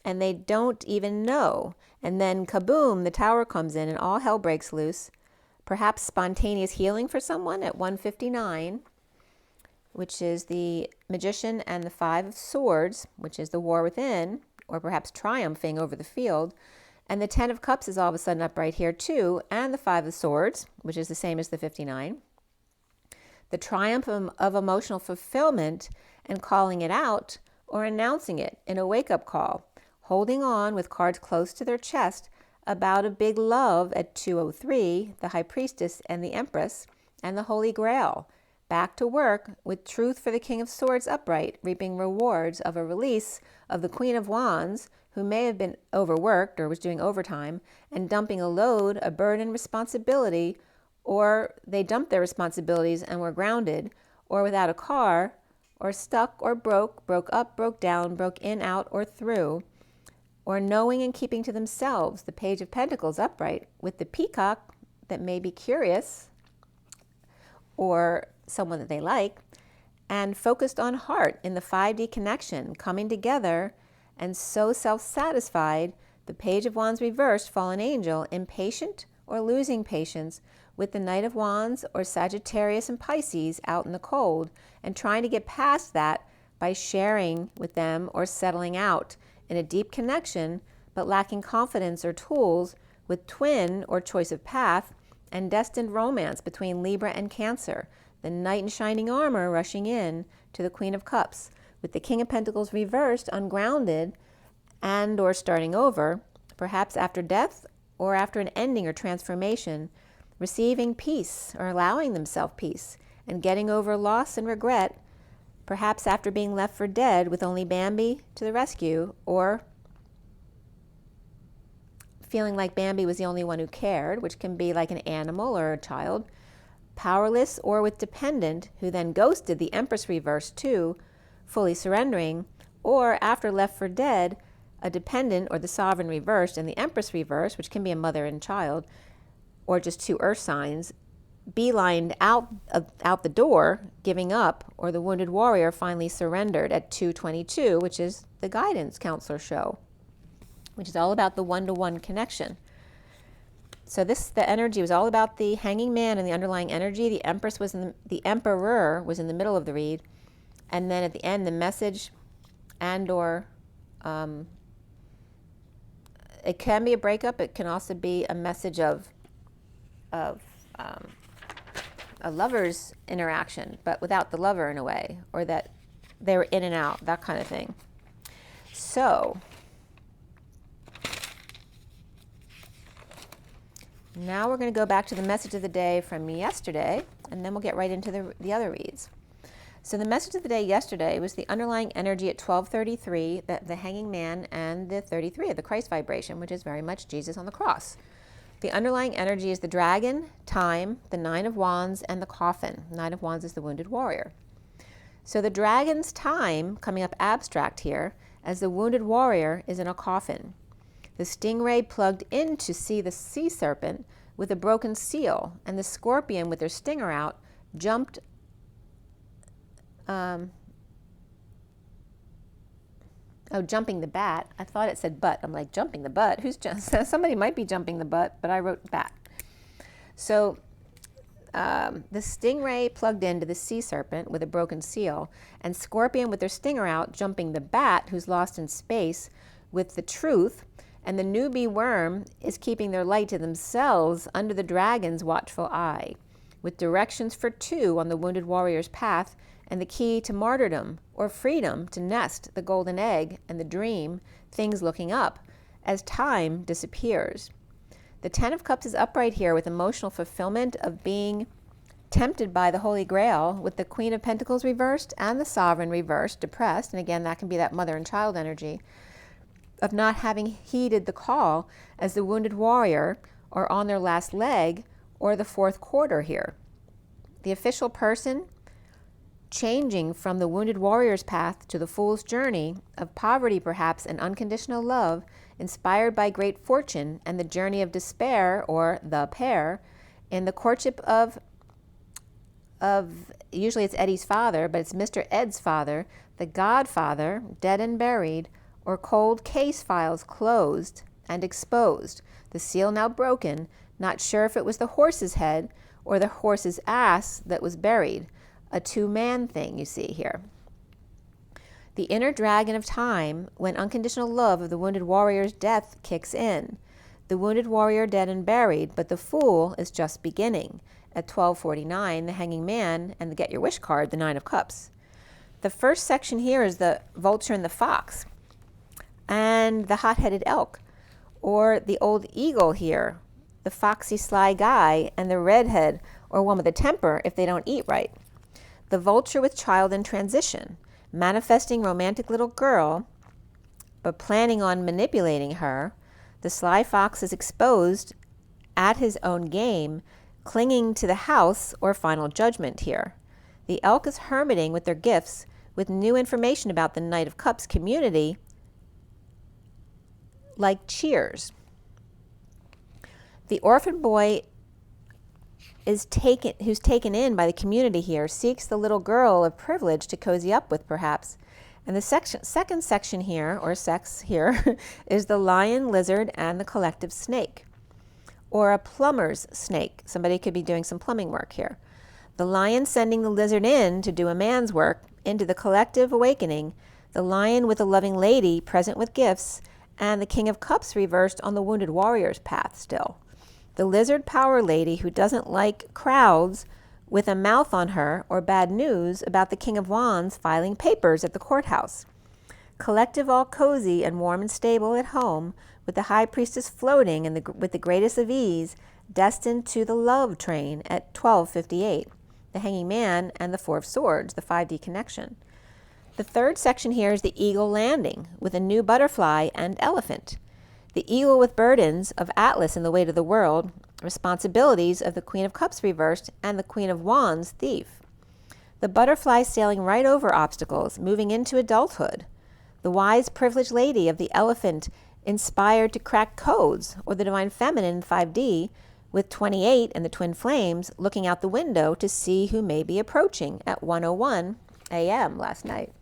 And they don't even know. And then kaboom, the Tower comes in and all hell breaks loose. Perhaps spontaneous healing for someone at 1:59, which is the Magician and the Five of Swords, which is the war within, or perhaps triumphing over the field. And the 10 of Cups is all of a sudden upright here too, and the 5 of Swords, which is the same as the 59. The triumph of emotional fulfillment and calling it out or announcing it in a wake-up call, holding on with cards close to their chest about a big love at 203, the High Priestess and the Empress, and the Holy Grail. Back to work with truth for the King of Swords upright, reaping rewards of a release of the Queen of Wands, who may have been overworked or was doing overtime, and dumping a load, a burden, responsibility, or they dumped their responsibilities and were grounded, or without a car, or stuck, or broke up, broke down, broke in, out, or through, or knowing and keeping to themselves, the Page of Pentacles upright, with the Peacock that may be curious, or someone that they like, and focused on heart in the 5D connection, coming together, and so self-satisfied, the Page of Wands reversed, fallen angel, impatient or losing patience, with the Knight of Wands or Sagittarius and Pisces out in the cold, and trying to get past that by sharing with them or settling out in a deep connection, but lacking confidence or tools, with twin or choice of path, and destined romance between Libra and Cancer, the knight in shining armor rushing in to the Queen of Cups, with the King of Pentacles reversed, ungrounded, and or starting over, perhaps after death or after an ending or transformation, receiving peace or allowing themselves peace and getting over loss and regret, perhaps after being left for dead with only Bambi to the rescue, or feeling like Bambi was the only one who cared, which can be like an animal or a child, powerless, or with dependent, who then ghosted, the Empress reverse too, fully surrendering, or after left for dead, a dependent or the sovereign reversed, and the Empress reverse, which can be a mother and child, or just two earth signs, beelined out the door, giving up, or the wounded warrior finally surrendered at 222, which is the guidance counselor show, which is all about the one-to-one connection. So the energy was all about the hanging man and the underlying energy. The Empress was the Emperor was in the middle of the read, and then at the end, the message, and or it can be a breakup. It can also be a message of a lover's interaction, but without the lover in a way, or that they were in and out, that kind of thing. So now we're going to go back to the message of the day from yesterday, and then we'll get right into the other reads. So the message of the day yesterday was the underlying energy at 1233, the hanging man, and the 33 of the Christ vibration, which is very much Jesus on the cross. The underlying energy is the dragon, time, the 9 of wands, and the coffin. 9 of wands is the wounded warrior. So the dragon's time, coming up abstract here, as the wounded warrior is in a coffin. The stingray plugged in to see the sea serpent with a broken seal, and the scorpion with their stinger out jumped jumping the bat. I thought it said butt. I'm like, jumping the butt? Somebody might be jumping the butt, but I wrote bat. So the stingray plugged into the sea serpent with a broken seal, and scorpion with their stinger out jumping the bat who's lost in space with the truth, and the newbie worm is keeping their light to themselves under the dragon's watchful eye, with directions for two on the wounded warrior's path, and the key to martyrdom or freedom to nest the golden egg and the dream, things looking up, as time disappears. The 10 of Cups is upright here with emotional fulfillment of being tempted by the Holy Grail, with the Queen of Pentacles reversed and the Sovereign reversed, depressed, and again that can be that mother and child energy, of not having heeded the call as the wounded warrior, or on their last leg, or the fourth quarter here. The official person changing from the wounded warrior's path to the fool's journey of poverty perhaps and unconditional love, inspired by great fortune, and the journey of despair, or the pair, in the courtship of usually it's Eddie's father, but it's Mr. Ed's father, the godfather, dead and buried, or cold case files closed and exposed, the seal now broken, not sure if it was the horse's head or the horse's ass that was buried. A two-man thing you see here. The inner dragon of time, when unconditional love of the wounded warrior's death kicks in. The wounded warrior dead and buried, but the fool is just beginning. At 1249, the hanging man, and the get your wish card, the 9 of Cups. The first section here is the vulture and the fox, and the hot-headed elk, or the old eagle here, the foxy sly guy, and the redhead, or one with a temper if they don't eat right. The vulture with child in transition, manifesting romantic little girl, but planning on manipulating her. The sly fox is exposed at his own game, clinging to the house or final judgment here. The elk is hermiting with their gifts, with new information about the Knight of Cups community, like cheers. The orphan boy who's taken in by the community here, seeks the little girl of privilege to cozy up with, perhaps. And the second section here, or sex here, is the lion, lizard, and the collective snake, or a plumber's snake. Somebody could be doing some plumbing work here. The lion sending the lizard in to do a man's work, into the collective awakening, the lion with a loving lady present with gifts, and the King of Cups reversed on the wounded warrior's path still. The lizard power lady who doesn't like crowds with a mouth on her or bad news about the King of Wands filing papers at the courthouse. Collective all cozy and warm and stable at home, with the High Priestess floating with the greatest of ease, destined to the love train at 12:58. The Hanging Man and the Four of Swords, the 5D connection. The third section here is the Eagle landing with a new butterfly and elephant. The eagle with burdens of Atlas in the weight of the world, responsibilities of the Queen of Cups reversed and the Queen of Wands thief. The butterfly sailing right over obstacles, moving into adulthood. The wise privileged lady of the elephant inspired to crack codes, or the divine feminine in 5D with 28 and the twin flames looking out the window to see who may be approaching at 1:01 a.m. last night.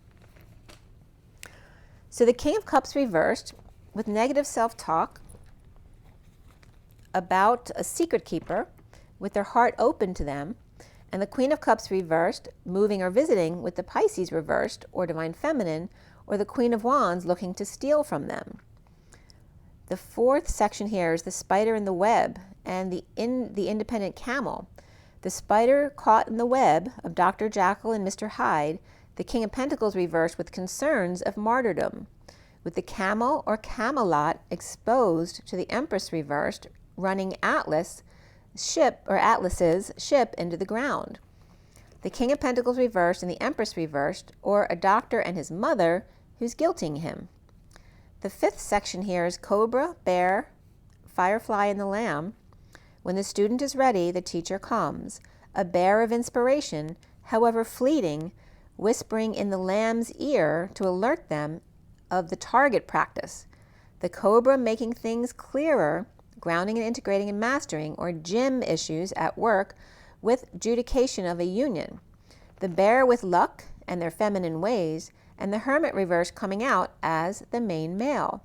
So the King of Cups reversed with negative self-talk about a secret keeper with their heart open to them, and the Queen of Cups reversed, moving or visiting with the Pisces reversed, or divine feminine, or the Queen of Wands looking to steal from them. The fourth section here is the spider in the web and the independent camel. The spider caught in the web of Dr. Jekyll and Mr. Hyde, the King of Pentacles reversed with concerns of martyrdom, with the camel or Camelot exposed to the Empress reversed, running Atlas's ship into the ground. The King of Pentacles reversed and the Empress reversed, or a doctor and his mother who's guilting him. The fifth section here is Cobra, Bear, Firefly, and the Lamb. When the student is ready, the teacher comes, a bear of inspiration, however fleeting, whispering in the lamb's ear to alert them of the target practice. The Cobra making things clearer, grounding and integrating and mastering, or gym issues at work with judication of a union. The bear with luck and their feminine ways, and the hermit reverse coming out as the main male.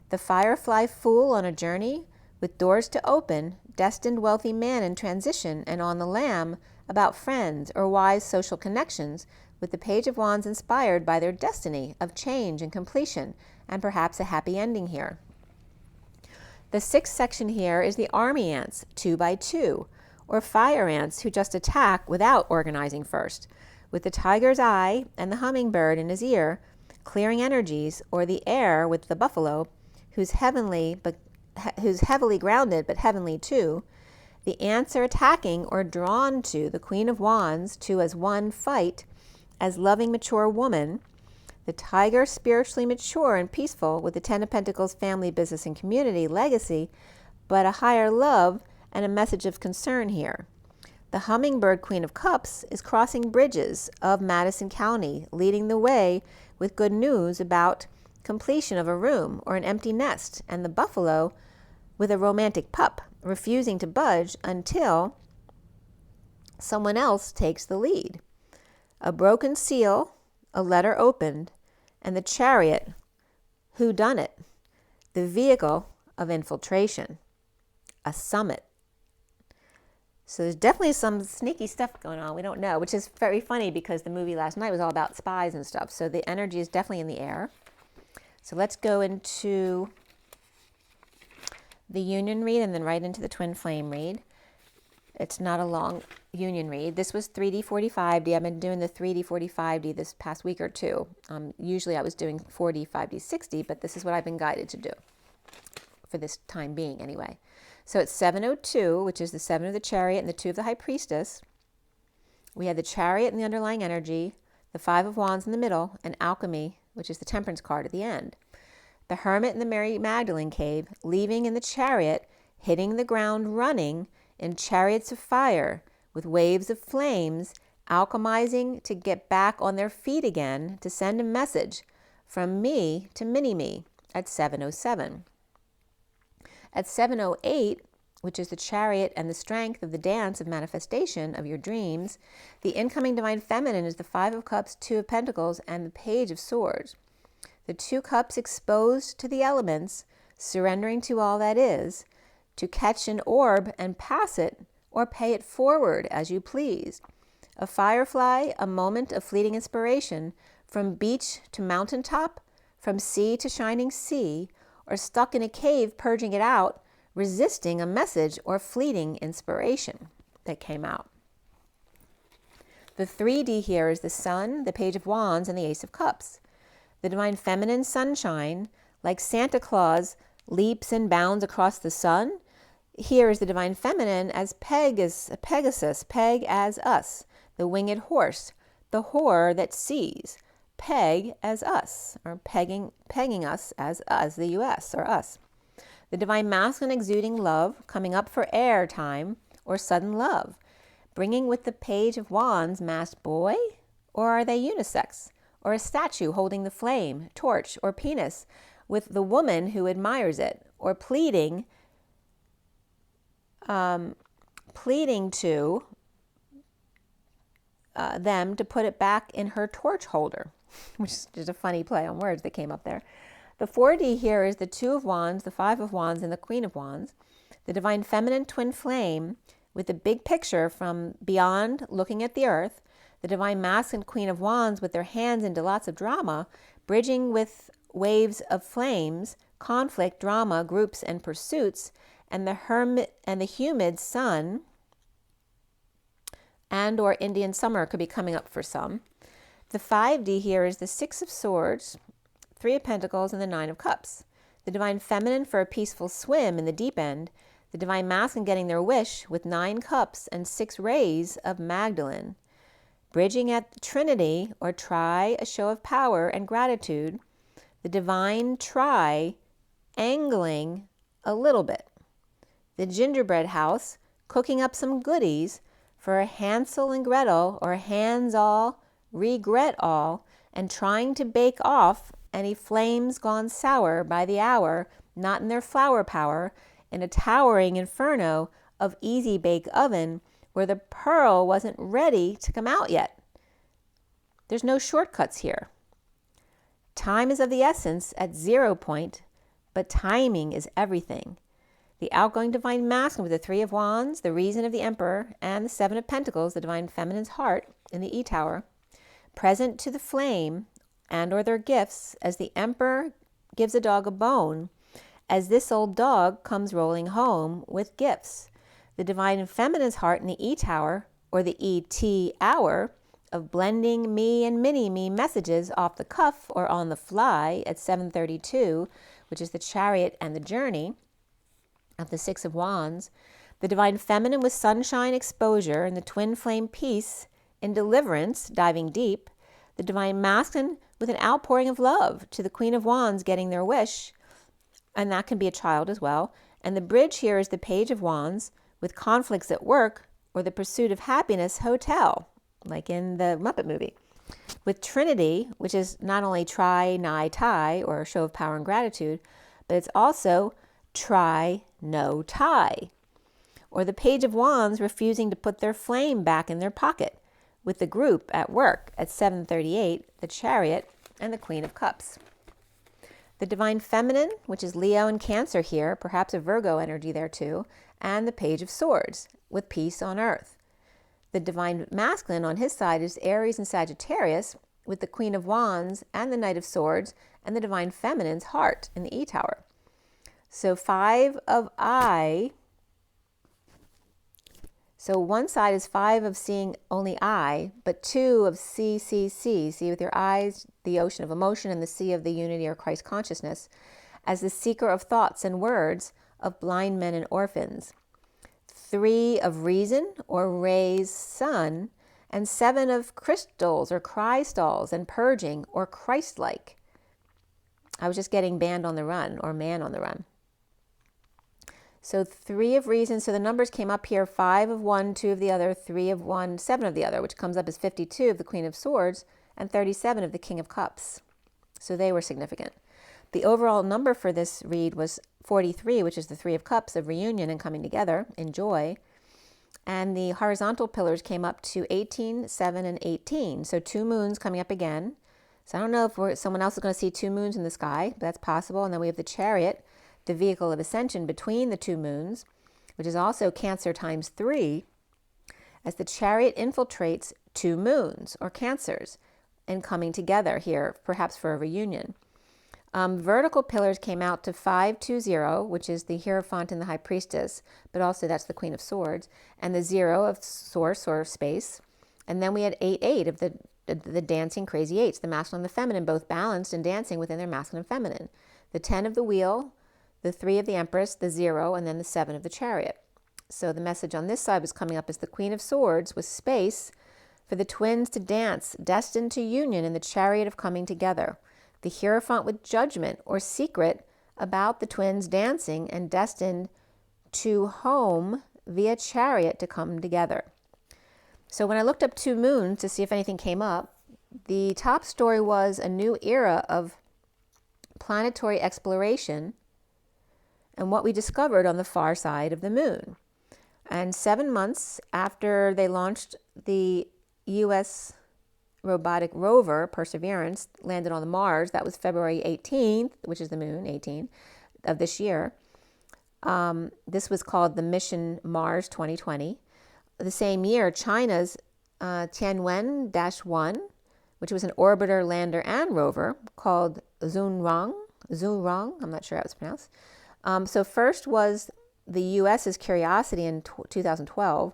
The firefly fool on a journey with doors to open, destined wealthy man in transition, and on the lamb about friends or wise social connections, with the Page of Wands inspired by their destiny of change and completion, and perhaps a happy ending here. The sixth section here is the army ants, 2 by 2, or fire ants who just attack without organizing first, with the tiger's eye and the hummingbird in his ear, clearing energies, or the air with the buffalo, who's heavily grounded but heavenly too. The ants are attacking or drawn to the Queen of Wands to as one fight as loving mature woman. The tiger spiritually mature and peaceful with the 10 of Pentacles family, business, and community legacy, but a higher love and a message of concern here. The hummingbird Queen of Cups is crossing bridges of Madison County, leading the way with good news about completion of a room or an empty nest, and the buffalo with a romantic pup refusing to budge until someone else takes the lead. A broken seal, a letter opened, and the chariot, who done it, the vehicle of infiltration, a summit. So there's definitely some sneaky stuff going on. We don't know, which is very funny because the movie last night was all about spies and stuff. So the energy is definitely in the air. So let's go into the union read and then right into the twin flame read. It's not a long union read. This was 3D 45D. I've been doing the 3D 45D this past week or two. Usually I was doing 4D 5D 60, but this is what I've been guided to do for this time being anyway. So it's 702, which is the 7 of the Chariot and the 2 of the High Priestess. We had the Chariot and the underlying energy, the 5 of Wands in the middle, and Alchemy, which is the Temperance card at the end. The Hermit in the Mary Magdalene cave, leaving in the Chariot, hitting the ground running in chariots of fire with waves of flames, alchemizing to get back on their feet again to send a message from me to mini-me at 707. At 708, which is the Chariot and the strength of the dance of manifestation of your dreams, the incoming divine feminine is the 5 of Cups, 2 of Pentacles, and the Page of Swords. The 2 cups exposed to the elements, surrendering to all that is, to catch an orb and pass it or pay it forward as you please. A firefly, a moment of fleeting inspiration, from beach to mountaintop, from sea to shining sea, or stuck in a cave purging it out, resisting a message or fleeting inspiration that came out. The 3D here is the Sun, the Page of Wands, and the Ace of Cups. The Divine Feminine sunshine, like Santa Claus leaps and bounds across the sun. Here is the Divine Feminine as Pegasus, Peg as us, the winged horse, the whore that sees, Peg as us, or pegging us as us, the US, or us. The Divine Masculine exuding love, coming up for air time or sudden love, bringing with the Page of Wands masked boy, or are they unisex, or a statue holding the flame, torch, or penis with the woman who admires it, or pleading to them to put it back in her torch holder, which is just a funny play on words that came up there. The 4D here is the Two of Wands, the Five of Wands, and the Queen of Wands. The Divine Feminine twin flame with the big picture from beyond looking at the earth. The Divine Masculine Queen of Wands with their hands into lots of drama, bridging with waves of flames, conflict, drama, groups, and pursuits. And the Hermit and the humid Sun and or Indian summer could be coming up for some. The 5D here is the Six of Swords, Three of Pentacles, and the Nine of Cups. The Divine Feminine for a peaceful swim in the deep end. The Divine Masculine getting their wish with 9 cups and 6 rays of Magdalene. Bridging at the Trinity, or try a show of power and gratitude. The Divine Try angling a little bit. The Gingerbread House cooking up some goodies for Hansel and Gretel, or hands all, regret all, and trying to bake off any flames gone sour by the hour, not in their flower power, in a towering inferno of easy bake oven where the pearl wasn't ready to come out yet. There's no shortcuts here. Time is of the essence at 0 point, but timing is everything. The outgoing Divine Masculine with the Three of Wands, the Reason of the Emperor, and the Seven of Pentacles, the Divine Feminine's heart in the E-Tower, present to the flame and or their gifts as the Emperor gives a dog a bone, as this old dog comes rolling home with gifts. The Divine Feminine's heart in the E-Tower, or the ET hour, of blending me and mini-me messages off the cuff or on the fly at 7:32, which is the Chariot and the Journey of the Six of Wands. The Divine Feminine with sunshine exposure and the twin flame peace in deliverance, diving deep. The Divine Masculine with an outpouring of love to the Queen of Wands getting their wish, and that can be a child as well. And the bridge here is the Page of Wands with conflicts at work or the pursuit of happiness hotel, like in the Muppet movie. With Trinity, which is not only try, nigh, tie, or a show of power and gratitude, but it's also try, no tie. Or the Page of Wands refusing to put their flame back in their pocket, with the group at work at 7:38, the Chariot, and the Queen of Cups. The Divine Feminine, which is Leo and Cancer here, perhaps a Virgo energy there too, and the Page of Swords, with peace on earth. The Divine Masculine on his side is Aries and Sagittarius, with the Queen of Wands and the Knight of Swords, and the Divine Feminine's heart in the E-Tower. So 5 of I. So one side is 5 of seeing only I, but 2 of see with your eyes, the ocean of emotion, and the sea of the unity or Christ consciousness, as the seeker of thoughts and words of blind men and orphans. 3 of reason or Ray's sun, and 7 of crystals or crystals and purging or Christ-like. I was just getting band on the run or man on the run. So 3 of reason, so the numbers came up here, 5 of one, 2 of the other, 3 of one, 7 of the other, which comes up as 52 of the Queen of Swords and 37 of the King of Cups. So they were significant. The overall number for this read was 43, which is the 3 of Cups of reunion and coming together in joy. And the horizontal pillars came up to 18, 7, and 18. So 2 moons coming up again. So I don't know if someone else is going to see 2 moons in the sky, but that's possible. And then we have the Chariot, the vehicle of ascension between the 2 moons, which is also Cancer times 3, as the Chariot infiltrates 2 moons or Cancers and coming together here, perhaps for a reunion. Vertical pillars came out to 520, which is the Hierophant and the High Priestess, but also that's the Queen of Swords, and the 0 of Source or Space. And then we had 8-8 of the dancing crazy eights, the masculine and the feminine, both balanced and dancing within their masculine and feminine. The 10 of the Wheel, the 3 of the Empress, the 0, and then the 7 of the Chariot. So the message on this side was coming up as the Queen of Swords with space for the twins to dance, destined to union in the chariot of coming together. The Hierophant with judgment or secret about the twins dancing and destined to home via chariot to come together. So when I looked up 2 moons to see if anything came up, the top story was a new era of planetary exploration and what we discovered on the far side of the moon. And 7 months after they launched the U.S. robotic rover, Perseverance, landed on the Mars, that was February 18th, which is the moon, 18, of this year. This was called the Mission Mars 2020. The same year, China's Tianwen-1, which was an orbiter, lander, and rover called Zhurong, I'm not sure how it's pronounced. So first was the U.S.'s Curiosity in 2012,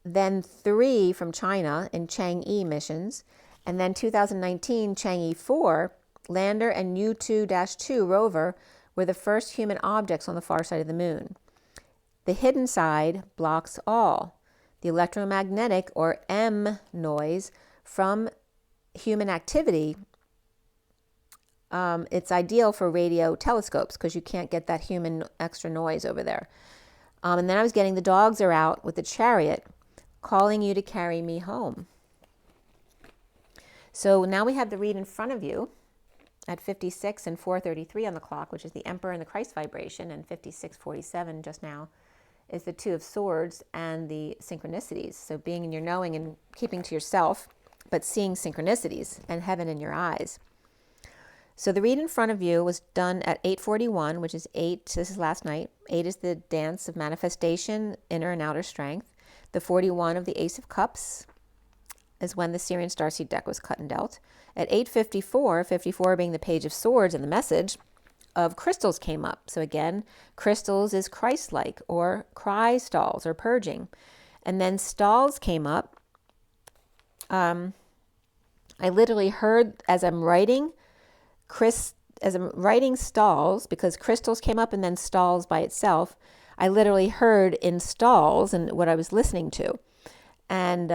then 3 from China in Chang'e missions, and then 2019 Chang'e 4, lander, and U-2-2 rover were the first human objects on the far side of the moon. The hidden side blocks all. The electromagnetic or M noise from human activity, it's ideal for radio telescopes because you can't get that human extra noise over there. And then I was getting the dogs are out with the chariot calling you to carry me home. So now we have the read in front of you at 56 and 4:33 on the clock, which is the Emperor and the Christ vibration, and 56:47 just now is the 2 of Swords and the synchronicities. So being in your knowing and keeping to yourself, but seeing synchronicities and heaven in your eyes. So the read in front of you was done at 8:41, which is 8, this is last night. 8 is the dance of manifestation, inner and outer strength. The 41 of the Ace of Cups is when the Syrian Starseed deck was cut and dealt. At 8:54, 54 being the Page of Swords, and the message of crystals came up. So again, crystals is Christ-like, or cry stalls, or purging. And then stalls came up. I literally heard as I'm writing stalls, because crystals came up and then stalls by itself, I literally heard in stalls and what I was listening to. And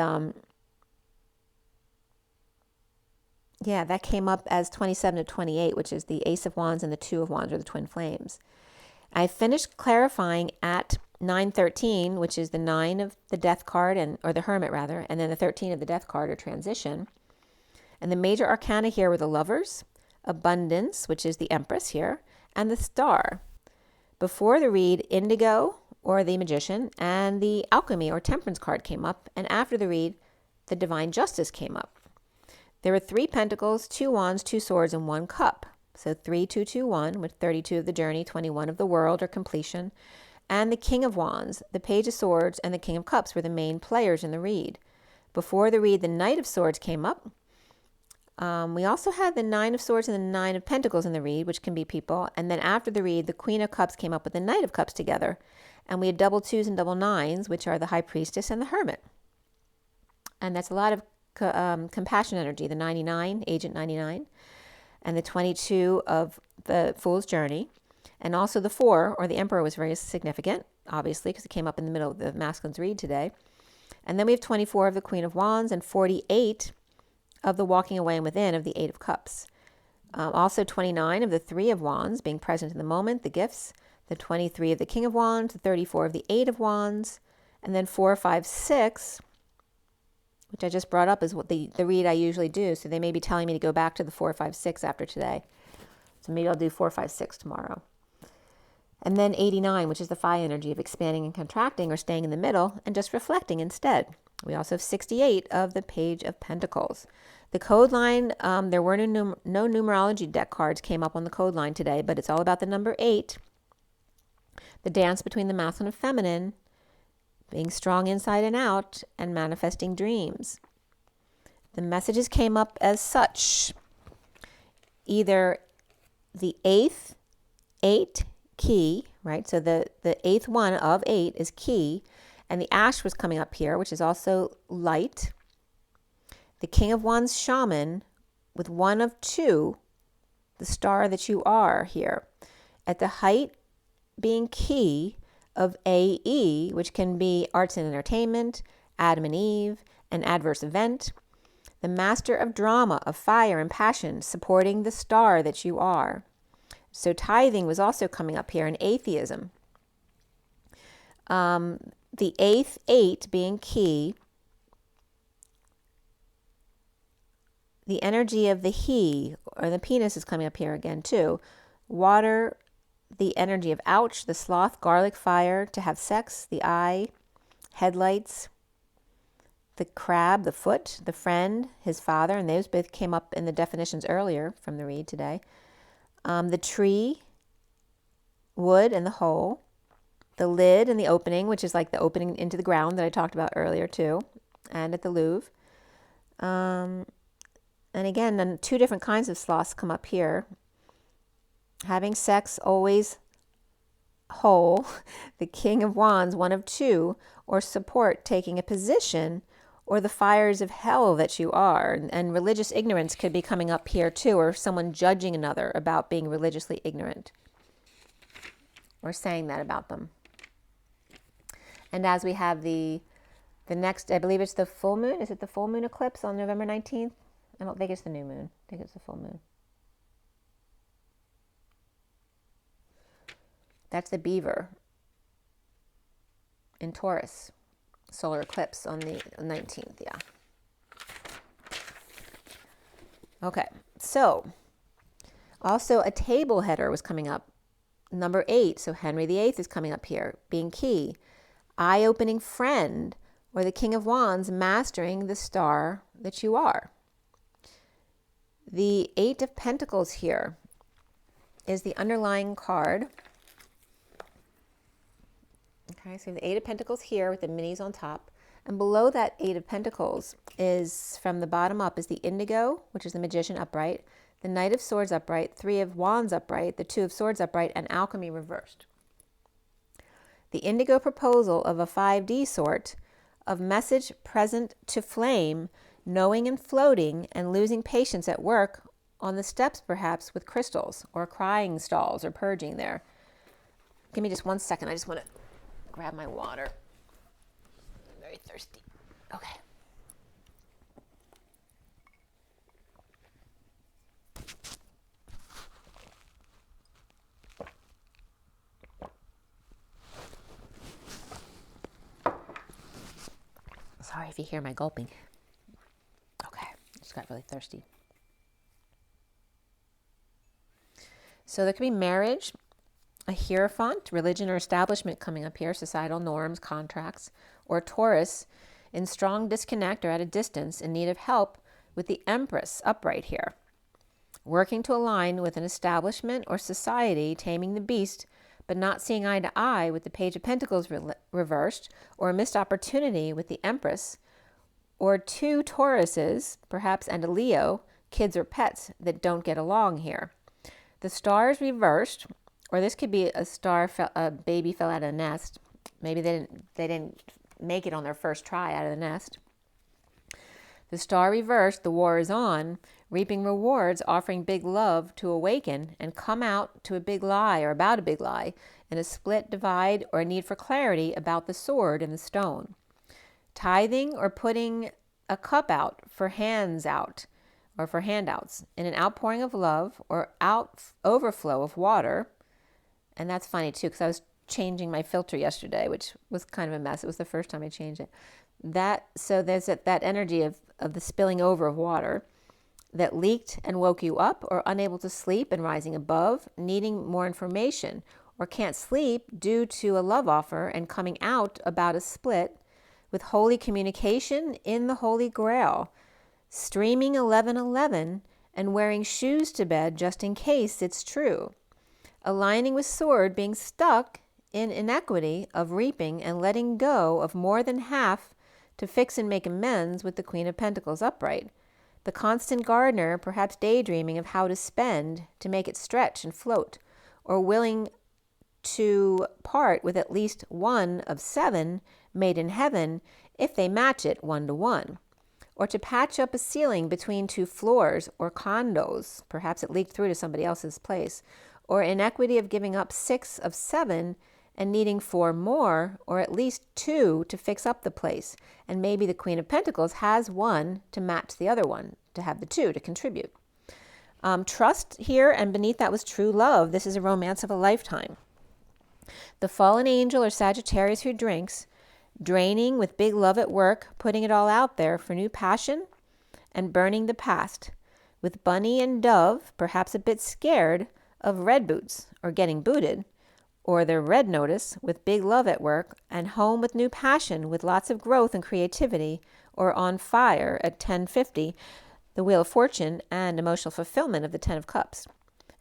that came up as 27 to 28, which is the Ace of Wands and the 2 of Wands, or the twin flames. I finished clarifying at 9:13, which is the 9 of the Death card, or the Hermit rather, and then the 13 of the Death card, or transition. And the major arcana here were the Lovers, Abundance, which is the Empress here, and the Star. Before the read, Indigo, or the Magician, and the Alchemy, or Temperance card came up, and after the read, the Divine Justice came up. There were 3 Pentacles, 2 Wands, 2 Swords, and 1 Cup. So 3-2-2-1, with 32 of the Journey, 21 of the World, or completion. And the King of Wands, the Page of Swords, and the King of Cups were the main players in the read. Before the read, the Knight of Swords came up. We also had the 9 of Swords and the 9 of Pentacles in the read, which can be people. And then after the read, the Queen of Cups came up with the Knight of Cups together. And we had double 2s and double 9s, which are the High Priestess and the Hermit. And that's a lot of compassion energy, the 99, Agent 99, and the 22 of the Fool's Journey. And also the 4, or the Emperor, was very significant, obviously, because it came up in the middle of the masculine's read today. And then we have 24 of the Queen of Wands and 48 of the Walking Away and Within of the 8 of Cups. Also 29 of the 3 of Wands, being present in the moment, the gifts, the 23 of the King of Wands, the 34 of the 8 of Wands, and then 4, 5, 6, which I just brought up is what the read I usually do. So they may be telling me to go back to the 4, 5, 6 after today. So maybe I'll do 4, 5, 6 tomorrow. And then 89, which is the Phi energy of expanding and contracting, or staying in the middle and just reflecting instead. We also have 68 of the Page of Pentacles. The code line, there were no numerology deck cards came up on the code line today, but it's all about the number 8, the dance between the masculine and feminine, being strong inside and out, and manifesting dreams. The messages came up as such. Either the eighth 8 key, right? So the eighth one of 8 is key, and the ash was coming up here, which is also light. The King of Wands shaman with 1 of 2, the star that you are here. At the height being key of AE, which can be arts and entertainment, Adam and Eve, an adverse event. The master of drama, of fire and passion, supporting the star that you are. So tithing was also coming up here, and atheism. The eighth 8 being key. The energy of the he, or the penis, is coming up here again too. Water, the energy of ouch, the sloth, garlic fire, to have sex, the eye, headlights, the crab, the foot, the friend, his father, and those both came up in the definitions earlier from the read today. The tree, wood, and the hole. The lid and the opening, which is like the opening into the ground that I talked about earlier too, and at the Louvre. And again, 2 different kinds of sloths come up here. Having sex, always whole. The King of Wands, 1 of 2, or support, taking a position, or the fires of hell that you are. And religious ignorance could be coming up here too, or someone judging another about being religiously ignorant, or saying that about them. And as we have the next, I believe it's the full moon. Is it the full moon eclipse on November 19th? I don't think it's the new moon. I think it's the full moon. That's the beaver in Taurus. Solar eclipse on the 19th, yeah. Okay, so also a table header was coming up. Number 8, so Henry VIII is coming up here, being key. Eye-opening friend, or the King of Wands, mastering the star that you are. The 8 of Pentacles here is the underlying card. Okay, so the 8 of Pentacles here with the minis on top. And below that 8 of Pentacles is, from the bottom up, is the Indigo, which is the Magician upright, the Knight of Swords upright, 3 of Wands upright, the 2 of Swords upright, and Alchemy reversed. The Indigo proposal of a 5D sort of message present to flame, knowing and floating, and losing patience at work on the steps perhaps with crystals, or crying stalls, or purging there. Give me just 1 second. I just want to grab my water. I'm very thirsty. Okay. Sorry if you hear my gulping. Okay, I just got really thirsty. So there could be marriage, a Hierophant, religion or establishment coming up here, societal norms, contracts, or Taurus in strong disconnect or at a distance in need of help with the Empress upright here, working to align with an establishment or society, taming the beast, but not seeing eye to eye with the Page of Pentacles reversed, or a missed opportunity with the Empress, or 2 Tauruses, perhaps, and a Leo, kids or pets that don't get along here. The stars reversed, or this could be a baby fell out of a nest. Maybe they didn't make it on their first try out of the nest. The star reversed, the war is on, reaping rewards, offering big love to awaken and come out to a big lie or about a big lie, in a split, divide, or a need for clarity about the sword and the stone. Tithing or putting a cup out for hands out, or for handouts, in an outpouring of love or overflow of water. And that's funny too, because I was changing my filter yesterday, which was kind of a mess. It was the first time I changed it. So there's that energy of the spilling over of water that leaked and woke you up, or unable to sleep and rising above, needing more information, or can't sleep due to a love offer and coming out about a split, with holy communication in the Holy Grail, streaming 1111 and wearing shoes to bed just in case it's true, aligning with sword, being stuck in inequity of reaping and letting go of more than half to fix and make amends with the Queen of Pentacles upright. The constant gardener, perhaps daydreaming of how to spend to make it stretch and float, or willing to part with at least one of 7 made in heaven if they match it 1 to 1, or to patch up a ceiling between 2 floors or condos, perhaps it leaked through to somebody else's place, or inequity of giving up 6 of 7 and needing 4 more, or at least 2 to fix up the place, and maybe the Queen of Pentacles has 1 to match the other one, to have the 2 to contribute. Trust here, and beneath that was true love. This is a romance of a lifetime. The fallen angel or Sagittarius who drinks, draining with big love at work, putting it all out there for new passion and burning the past. With bunny and dove, perhaps a bit scared of red boots or getting booted, or their red notice with big love at work, and home with new passion with lots of growth and creativity, or on fire at 1050, the Wheel of Fortune and emotional fulfillment of the 10 of Cups.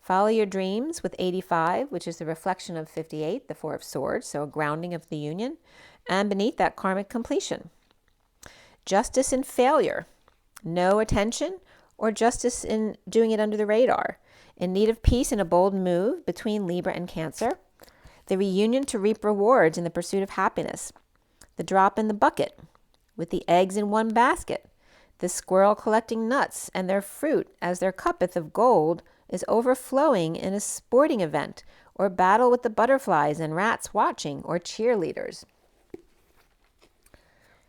Follow your dreams with 85, which is the reflection of 58, the 4 of Swords, so a grounding of the union, and beneath that, karmic completion. Justice in failure, no attention, or justice in doing it under the radar. In need of peace and a bold move between Libra and Cancer. The reunion to reap rewards in the pursuit of happiness. The drop in the bucket with the eggs in one basket. The squirrel collecting nuts and their fruit as their cuppeth of gold is overflowing in a sporting event, or battle with the butterflies and rats watching, or cheerleaders.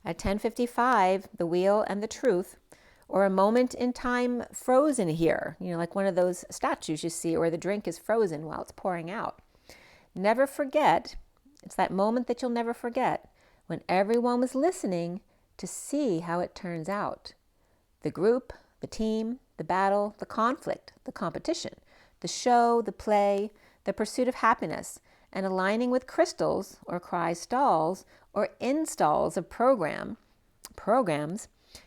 At 10:55, the wheel and the truth, or a moment in time frozen here, like one of those statues you see where the drink is frozen while it's pouring out. Never forget, it's that moment that you'll never forget, when everyone was listening to see how it turns out. The group, the team, the battle, the conflict, the competition, the show, the play, the pursuit of happiness, and aligning with crystals or crystals or installs of programs,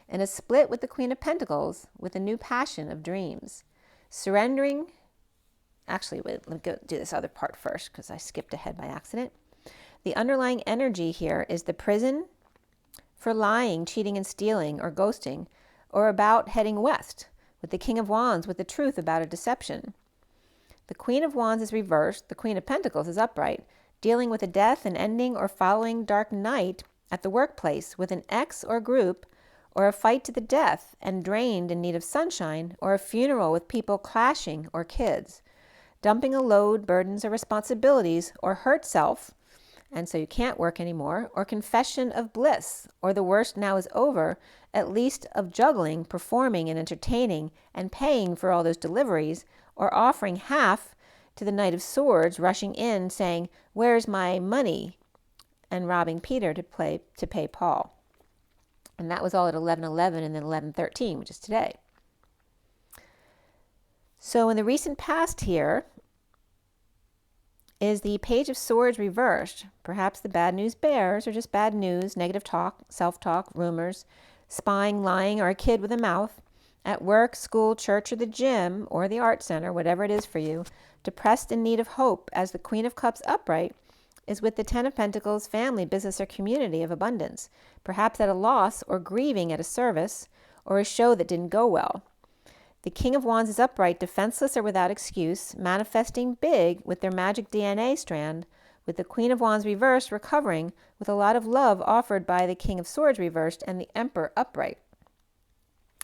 and a split with the Queen of Pentacles with a new passion of dreams. Surrendering, actually, wait, let me go do this other part first because I skipped ahead by accident. The underlying energy here is the prison for lying, cheating, and stealing, or ghosting, or about heading west, with the King of Wands with the truth about a deception. The Queen of Wands is reversed, the Queen of Pentacles is upright, dealing with a death, an ending, or following dark night at the workplace with an ex or group, or a fight to the death and drained in need of sunshine, or a funeral with people clashing or kids. Dumping a load, burdens, or responsibilities, or hurt self, and so you can't work anymore, or confession of bliss, or the worst now is over, at least of juggling, performing, and entertaining, and paying for all those deliveries, or offering half to the Knight of Swords, rushing in, saying, "Where's my money?" and robbing Peter to pay Paul. And that was all at 11:11 and then 11:13, which is today. So in the recent past here is the Page of Swords reversed. Perhaps the bad news bears, or just bad news, negative talk, self-talk, rumors, spying, lying, or a kid with a mouth, at work, school, church, or the gym, or the art center, whatever it is for you, depressed in need of hope, as the Queen of Cups upright is with the 10 of Pentacles, family, business, or community of abundance, perhaps at a loss or grieving at a service or a show that didn't go well. The King of Wands is upright, defenseless or without excuse, manifesting big with their magic DNA strand, with the Queen of Wands reversed, recovering with a lot of love offered by the King of Swords reversed and the Emperor upright.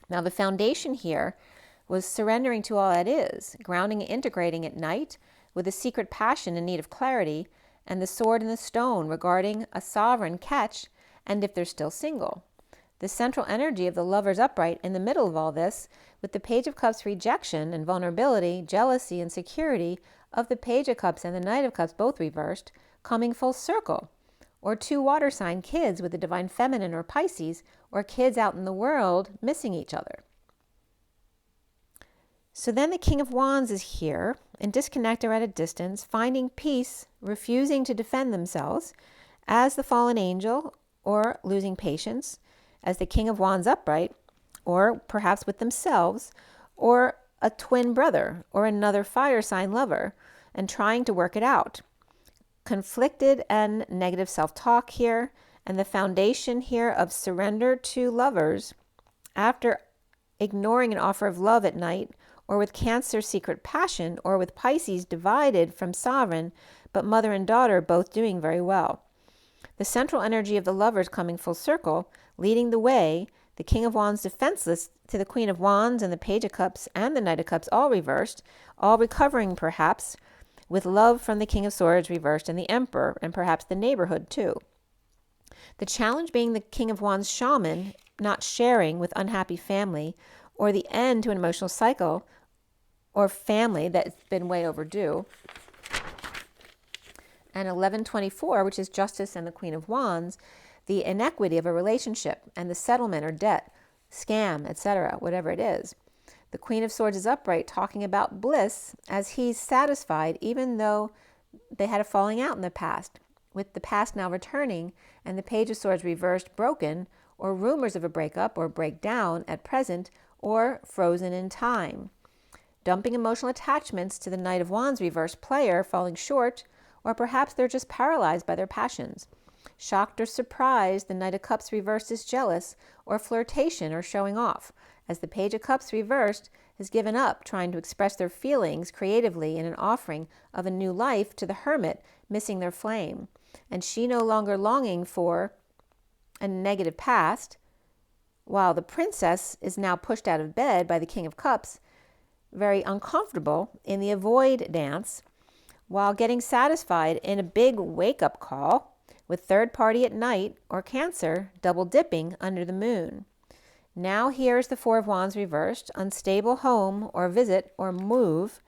Now the foundation here was surrendering to all that is, grounding and integrating at night with a secret passion in need of clarity, and the sword and the stone regarding a sovereign catch, and if they're still single. The central energy of the lovers upright in the middle of all this, with the Page of Cups rejection and vulnerability, jealousy and security of the Page of Cups and the Knight of Cups both reversed, coming full circle. Or 2 water sign kids with the Divine Feminine or Pisces, or kids out in the world missing each other. So then the King of Wands is here, and disconnect or at a distance, finding peace, refusing to defend themselves, as the fallen angel, or losing patience, as the King of Wands upright, or perhaps with themselves, or a twin brother, or another fire sign lover, and trying to work it out. Conflicted and negative self-talk here, and the foundation here of surrender to lovers after ignoring an offer of love at night, or with Cancer secret passion, or with Pisces divided from sovereign, but mother and daughter both doing very well. The central energy of the lovers coming full circle, leading the way, the King of Wands defenseless to the Queen of Wands and the Page of Cups and the Knight of Cups all reversed, all recovering perhaps, with love from the King of Swords reversed and the Emperor, and perhaps the neighborhood too. The challenge being the King of Wands shaman not sharing with unhappy family, or the end to an emotional cycle or family that's been way overdue. And 1124, which is Justice and the Queen of Wands, the inequity of a relationship and the settlement or debt, scam, etc., whatever it is. The Queen of Swords is upright, talking about bliss as he's satisfied even though they had a falling out in the past, with the past now returning and the Page of Swords reversed, broken, or rumors of a breakup or breakdown at present, or frozen in time. Dumping emotional attachments to the Knight of Wands reversed player, falling short, or perhaps they're just paralyzed by their passions. Shocked or surprised, the Knight of Cups reversed is jealous, or flirtation, or showing off, as the Page of Cups reversed has given up trying to express their feelings creatively in an offering of a new life to the Hermit, missing their flame, and she no longer longing for a negative past, while the Princess is now pushed out of bed by the King of Cups, very uncomfortable in the avoid dance, while getting satisfied in a big wake-up call with third party at night, or Cancer double dipping under the moon. Now here's the Four of Wands reversed, unstable home or visit or move,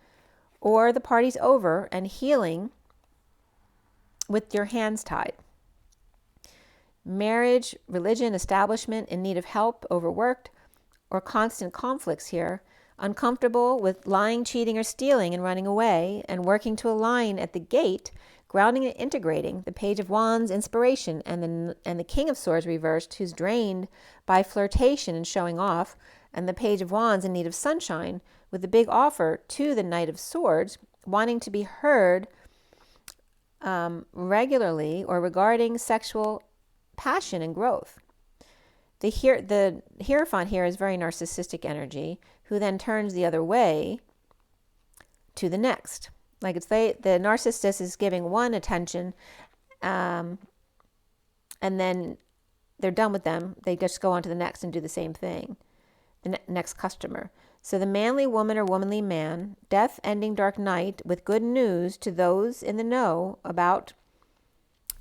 or the party's over and healing with your hands tied. Marriage, religion, establishment in need of help, overworked, or constant conflicts here, uncomfortable with lying, cheating, or stealing and running away, and working to align at the gate, grounding and integrating the Page of Wands, inspiration, and the King of Swords reversed, who's drained by flirtation and showing off, and the Page of Wands in need of sunshine, with the big offer to the Knight of Swords, wanting to be heard regularly or regarding sexual passion and growth. The Hierophant here is very narcissistic energy, who then turns the other way to the next. Like the narcissist is giving one attention, and then they're done with them. They just go on to the next and do the same thing, the next customer. So the manly woman or womanly man, death ending dark night with good news to those in the know about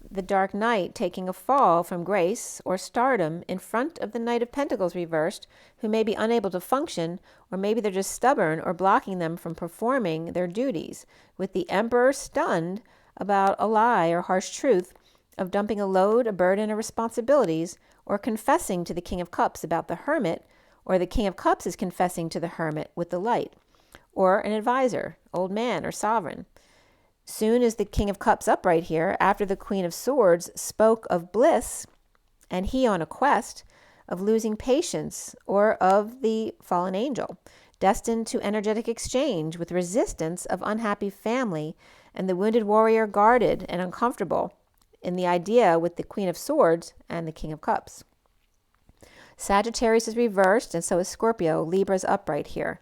the dark night taking a fall from grace or stardom in front of the Knight of Pentacles reversed, who may be unable to function, or maybe they're just stubborn or blocking them from performing their duties, with the Emperor stunned about a lie or harsh truth of dumping a load, a burden, or responsibilities, or confessing to the King of Cups about the Hermit, or the King of Cups is confessing to the Hermit with the light, or an advisor, old man, or sovereign. Soon as the King of Cups upright here, after the Queen of Swords spoke of bliss, and he on a quest of losing patience, or of the fallen angel, destined to energetic exchange with resistance of unhappy family, and the wounded warrior guarded and uncomfortable in the idea with the Queen of Swords and the King of Cups. Sagittarius is reversed, and so is Scorpio. Libra's upright here.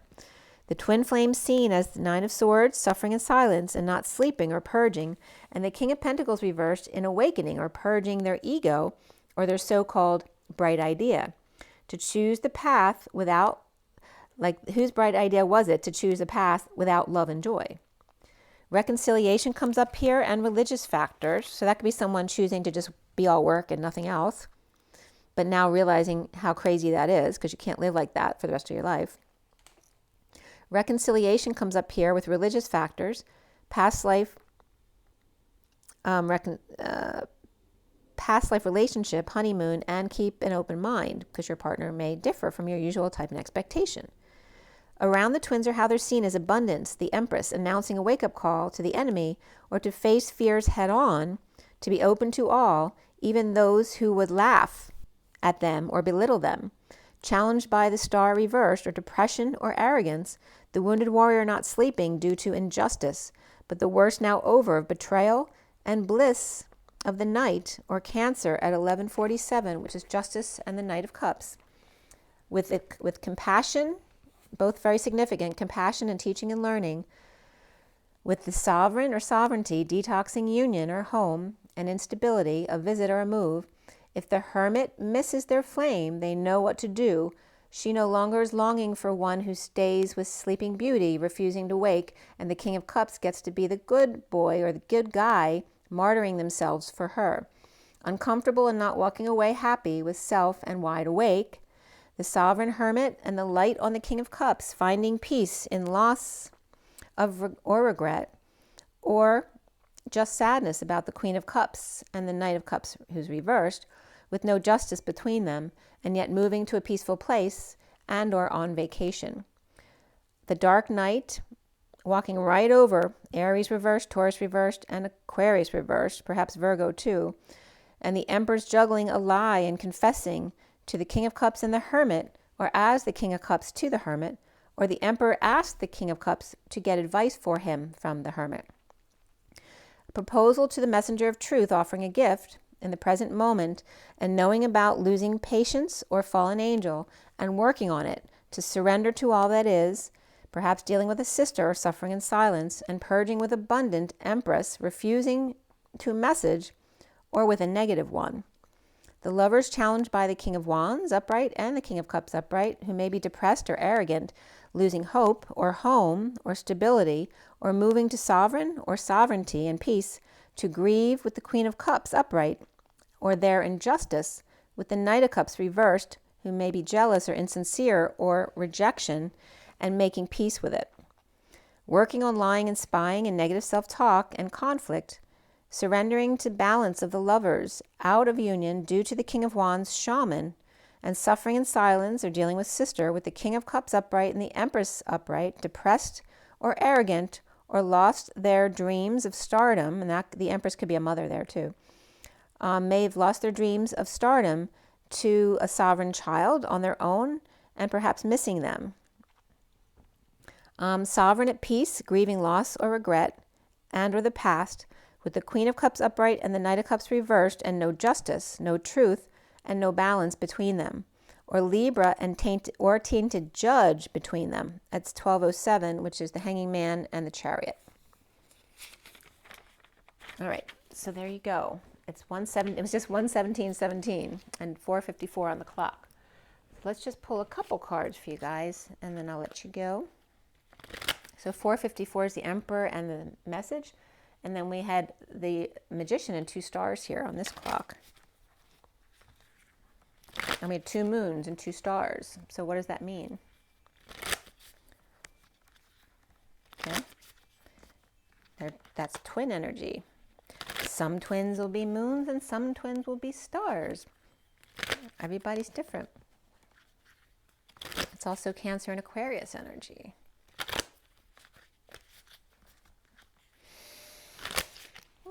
The twin flames seen as the Nine of Swords, suffering in silence and not sleeping or purging, and the King of Pentacles reversed in awakening or purging their ego or their so-called bright idea. To choose the path without, whose bright idea was it to choose a path without love and joy? Reconciliation comes up here, and religious factors. So that could be someone choosing to just be all work and nothing else, but now realizing how crazy that is, because you can't live like that for the rest of your life. Reconciliation comes up here with religious factors, past life relationship, honeymoon, and keep an open mind, because your partner may differ from your usual type and expectation. Around the twins are how they're seen as abundance, the Empress announcing a wake-up call to the enemy, or to face fears head-on, to be open to all, even those who would laugh at them or belittle them. Challenged by the Star reversed, or depression or arrogance, the wounded warrior not sleeping due to injustice, but the worst now over of betrayal and bliss of the Knight, or Cancer at 1147, which is Justice and the Knight of Cups. with compassion, both very significant, compassion and teaching and learning, with the sovereign or sovereignty, detoxing union or home, and instability, a visit or a move. If the hermit misses their flame, they know what to do. She no longer is longing for one who stays with Sleeping Beauty, refusing to wake, and the King of Cups gets to be the good boy or the good guy, martyring themselves for her. Uncomfortable and not walking away happy with self and wide awake, the sovereign hermit and the light on the King of Cups, finding peace in loss or regret, or just sadness about the Queen of Cups and the Knight of Cups who's reversed, with no justice between them, and yet moving to a peaceful place and or on vacation. The dark night, walking right over Aries reversed, Taurus reversed, and Aquarius reversed, perhaps Virgo too, and the Empress juggling a lie and confessing to the King of Cups and the Hermit, or as the King of Cups to the Hermit, or the Emperor asked the King of Cups to get advice for him from the Hermit. A proposal to the messenger of truth offering a gift in the present moment and knowing about losing patience or fallen angel and working on it to surrender to all that is, perhaps dealing with a sister or suffering in silence and purging with abundant Empress, refusing to message or with a negative one. The lovers challenged by the King of Wands upright and the King of Cups upright, who may be depressed or arrogant, losing hope or home or stability, or moving to sovereign or sovereignty and peace, to grieve with the Queen of Cups upright, or their injustice with the Knight of Cups reversed, who may be jealous or insincere or rejection, and making peace with it. Working on lying and spying and negative self-talk and conflict, surrendering to balance of the lovers out of union due to the King of Wands shaman, and suffering in silence or dealing with sister with the King of Cups upright and the Empress upright, depressed or arrogant, or lost their dreams of stardom, and that the Empress could be a mother there too, may have lost their dreams of stardom to a sovereign child on their own and perhaps missing them. Sovereign at peace, grieving loss or regret and or the past, with the Queen of Cups upright and the Knight of Cups reversed, and no justice, no truth, and no balance between them. Or Libra and tainted judge between them. That's 1207, which is the Hanging Man and the Chariot. All right, so there you go. It was just 1:17:17 and 4:54 on the clock. Let's just pull a couple cards for you guys, and then I'll let you go. So 4:54 is the Emperor and the message. And then we had the Magician and 2 stars here on this clock. And we had 2 moons and 2 stars. So what does that mean? Okay. That's twin energy. Some twins will be moons and some twins will be stars. Everybody's different. It's also Cancer and Aquarius energy.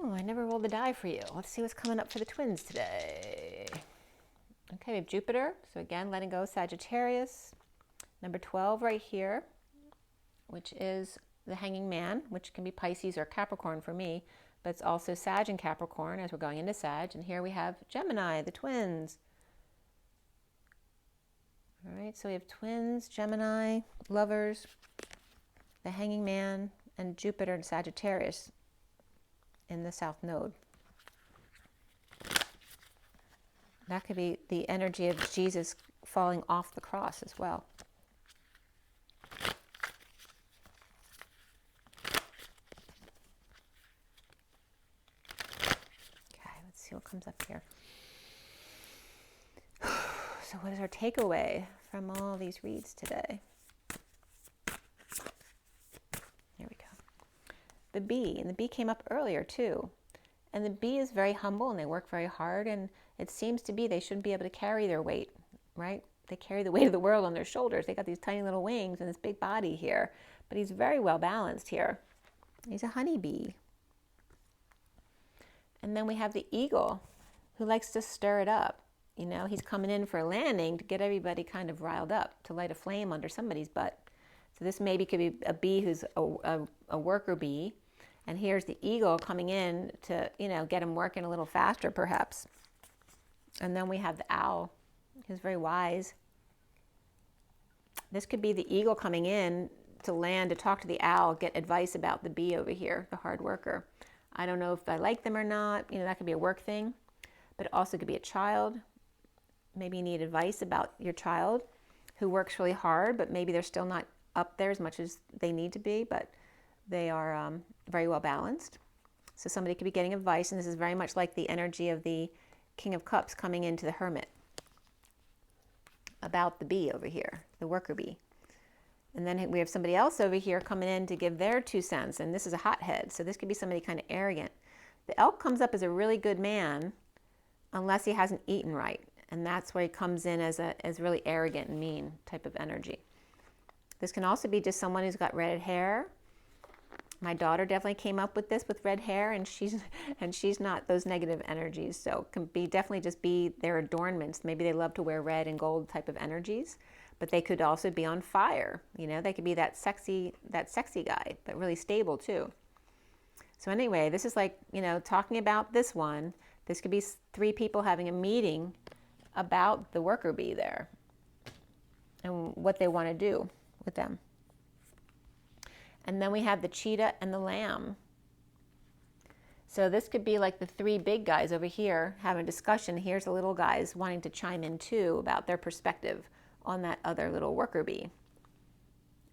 Oh, I never rolled the die for you. Let's see what's coming up for the twins today. Okay, we have Jupiter. So again, letting go Sagittarius. Number 12 right here, which is the Hanging Man, which can be Pisces or Capricorn for me, but it's also Sag and Capricorn as we're going into Sag. And here we have Gemini, the twins. All right, so we have twins, Gemini, lovers, the Hanging Man, and Jupiter and Sagittarius in the South Node. That could be the energy of Jesus falling off the cross as well. Okay, let's see what comes up here. So what is our takeaway from all these reads today? Here we go. The bee, and the bee came up earlier too. And the bee is very humble and they work very hard, and it seems to be they shouldn't be able to carry their weight, right? They carry the weight of the world on their shoulders. They got these tiny little wings and this big body here, but he's very well balanced here. He's a honeybee. And then we have the eagle who likes to stir it up. You know, he's coming in for a landing to get everybody kind of riled up, to light a flame under somebody's butt. So this maybe could be a bee who's a worker bee. And here's the eagle coming in to, you know, get him working a little faster perhaps. And then we have the owl, who's very wise. This could be the eagle coming in to land to talk to the owl, get advice about the bee over here, the hard worker. I don't know if I like them or not. You know, that could be a work thing, but it also could be a child. Maybe you need advice about your child who works really hard, but maybe they're still not up there as much as they need to be, but they are very well balanced. So somebody could be getting advice, and this is very much like the energy of the King of Cups coming into the Hermit about the bee over here, the worker bee. And then we have somebody else over here coming in to give their 2 cents, and this is a hothead, so this could be somebody kind of arrogant. The elk comes up as a really good man unless he hasn't eaten right, and that's where he comes in as really arrogant and mean type of energy. This can also be just someone who's got red hair. My daughter definitely came up with this with red hair, and she's not those negative energies. So it can be definitely just be their adornments. Maybe they love to wear red and gold type of energies, but they could also be on fire. You know, they could be that sexy guy, but really stable too. So anyway, this is like, you know, talking about this one. This could be 3 people having a meeting about the worker bee there and what they want to do with them. And then we have the cheetah and the lamb. So this could be like the 3 big guys over here having a discussion. Here's the little guys wanting to chime in too about their perspective on that other little worker bee,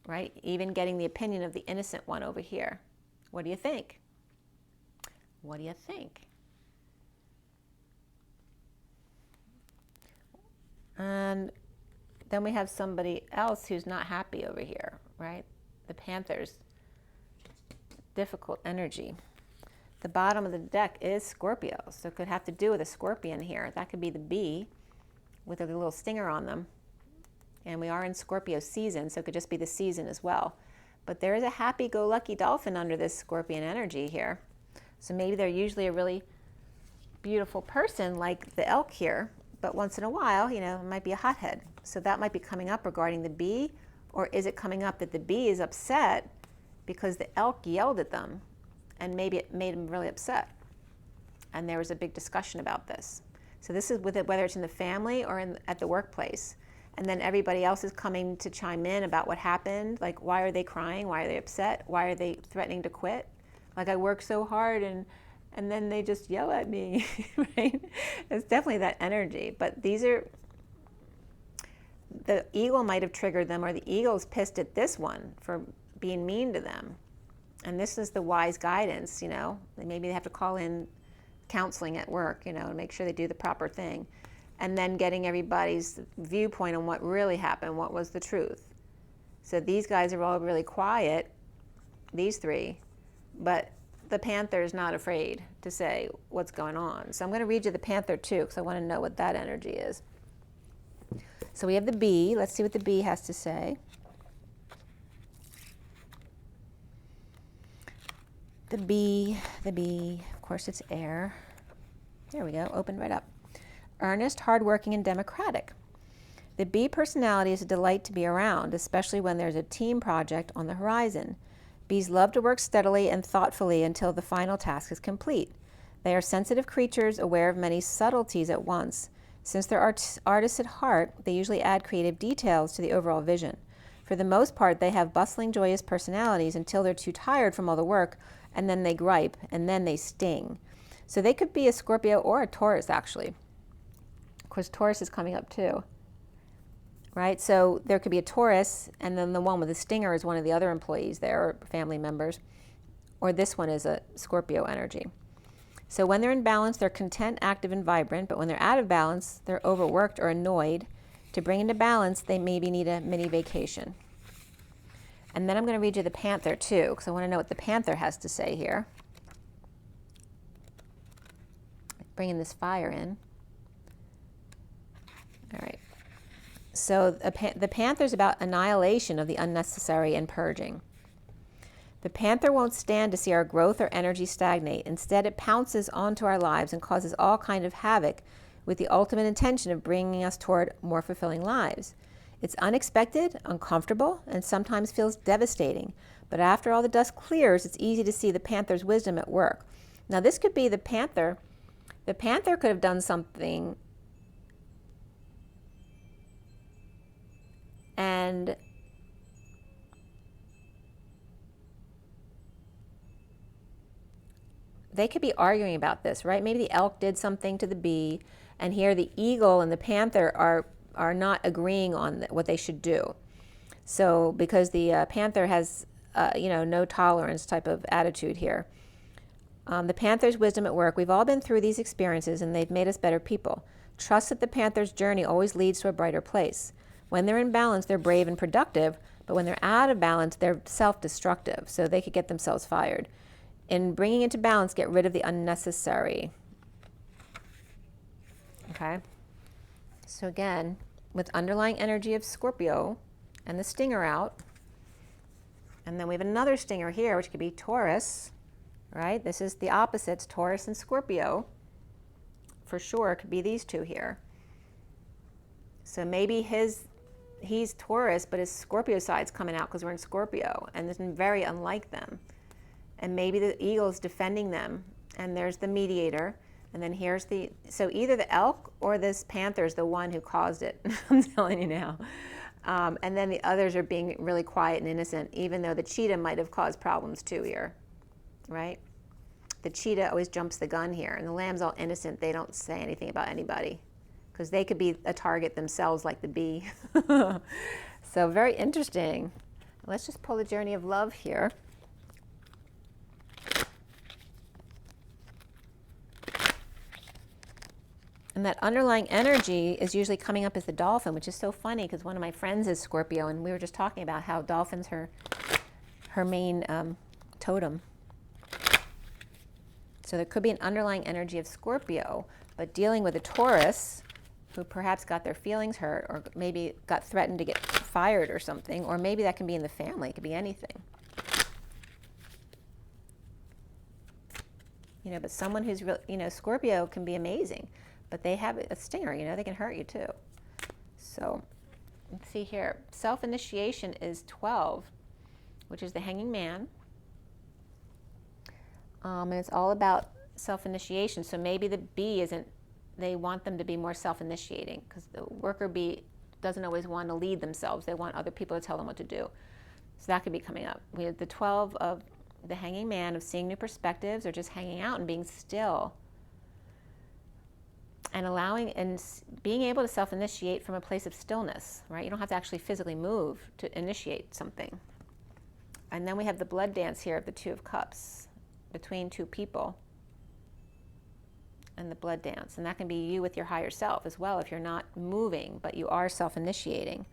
right? Even getting the opinion of the innocent one over here. What do you think? What do you think? And then we have somebody else who's not happy over here, right? The Panthers. Difficult energy. The bottom of the deck is Scorpio, so it could have to do with a scorpion here. That could be the bee with a little stinger on them. And we are in Scorpio season, so it could just be the season as well. But there is a happy-go-lucky dolphin under this scorpion energy here. So maybe they're usually a really beautiful person like the elk here, but once in a while, you know, it might be a hothead. So that might be coming up regarding the bee, or is it coming up that the bee is upset because the elk yelled at them and maybe it made them really upset? And there was a big discussion about this. So this is with it, whether it's in the family or at the workplace. And then everybody else is coming to chime in about what happened. Like, why are they crying? Why are they upset? Why are they threatening to quit? Like, I work so hard and then they just yell at me, right? It's definitely that energy. But these are, the eagle might have triggered them, or the eagle's pissed at this one for being mean to them. And this is the wise guidance, you know. Maybe they have to call in counseling at work, you know, to make sure they do the proper thing. And then getting everybody's viewpoint on what really happened, what was the truth. So these guys are all really quiet, these 3, but the panther is not afraid to say what's going on. So I'm going to read you the panther too, because I want to know what that energy is. So we have the bee. Let's see what the bee has to say. The bee, of course it's air. There we go, opened right up. Earnest, hardworking, and democratic. The bee personality is a delight to be around, especially when there's a team project on the horizon. Bees love to work steadily and thoughtfully until the final task is complete. They are sensitive creatures, aware of many subtleties at once. Since they're artists at heart, they usually add creative details to the overall vision. For the most part, they have bustling, joyous personalities until they're too tired from all the work, and then they gripe, and then they sting. So they could be a Scorpio or a Taurus, actually. Of course, Taurus is coming up too, right? So there could be a Taurus, and then the one with the stinger is one of the other employees there, or family members, or this one is a Scorpio energy. So when they're in balance, they're content, active, and vibrant, but when they're out of balance, they're overworked or annoyed. To bring into balance, they maybe need a mini vacation. And then I'm going to read you the panther too, because I want to know what the panther has to say here. Bringing this fire in. All right. So the panther is about annihilation of the unnecessary and purging. The panther won't stand to see our growth or energy stagnate. Instead, it pounces onto our lives and causes all kind of havoc with the ultimate intention of bringing us toward more fulfilling lives. It's unexpected, uncomfortable, and sometimes feels devastating. But after all the dust clears, it's easy to see the panther's wisdom at work. Now, this could be the panther. The panther could have done something and they could be arguing about this, right? Maybe the elk did something to the bee, and here the eagle and the panther are not agreeing on what they should do. So because the panther has, no tolerance type of attitude here. The panther's wisdom at work. We've all been through these experiences, and they've made us better people. Trust that the panther's journey always leads to a brighter place. When they're in balance, they're brave and productive, but when they're out of balance, they're self-destructive, so they could get themselves fired. In bringing it to balance, get rid of the unnecessary. Okay? So again, with underlying energy of Scorpio and the stinger out, and then we have another stinger here, which could be Taurus, right? This is the opposites, Taurus and Scorpio. For sure, it could be these two here. So maybe he's Taurus, but his Scorpio side's coming out because we're in Scorpio, and this is very unlike them. And maybe the eagle's defending them, and there's the mediator, and then here's so either the elk or this panther is the one who caused it. I'm telling you now. And then the others are being really quiet and innocent, even though the cheetah might have caused problems too here, right? The cheetah always jumps the gun here, and the lamb's all innocent. They don't say anything about anybody because they could be a target themselves like the bee. So very interesting. Let's just pull the journey of love here. And that underlying energy is usually coming up as the dolphin, which is so funny because one of my friends is Scorpio, and we were just talking about how dolphin's her main totem. So there could be an underlying energy of Scorpio, but dealing with a Taurus who perhaps got their feelings hurt or maybe got threatened to get fired or something, or maybe that can be in the family. It could be anything. But someone who's real, Scorpio can be amazing, but they have a stinger, they can hurt you too. So let's see here. Self-initiation is 12, which is the hanging man. And it's all about self-initiation. So maybe the bee they want them to be more self-initiating because the worker bee doesn't always want to lead themselves. They want other people to tell them what to do. So that could be coming up. We have the 12 of the hanging man, of seeing new perspectives or just hanging out and being still. And allowing and being able to self-initiate from a place of stillness, right? You don't have to actually physically move to initiate something. And then we have the blood dance here of the Two of Cups between two people. And the blood dance. And that can be you with your higher self as well if you're not moving, but you are self-initiating.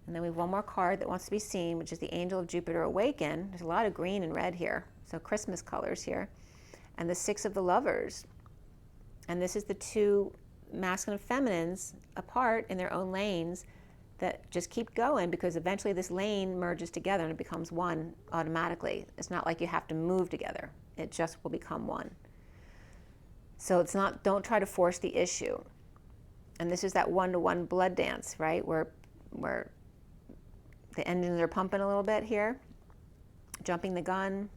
And then we have one more card that wants to be seen, which is the Angel of Jupiter Awaken. There's a lot of green and red here, so Christmas colors here. And the Six of the Lovers. And this is the two masculine and feminines apart in their own lanes that just keep going because eventually this lane merges together and it becomes one automatically. It's not like you have to move together. It just will become one. So don't try to force the issue. And this is that one-to-one blood dance, right? Where the engines are pumping a little bit here, jumping the gun,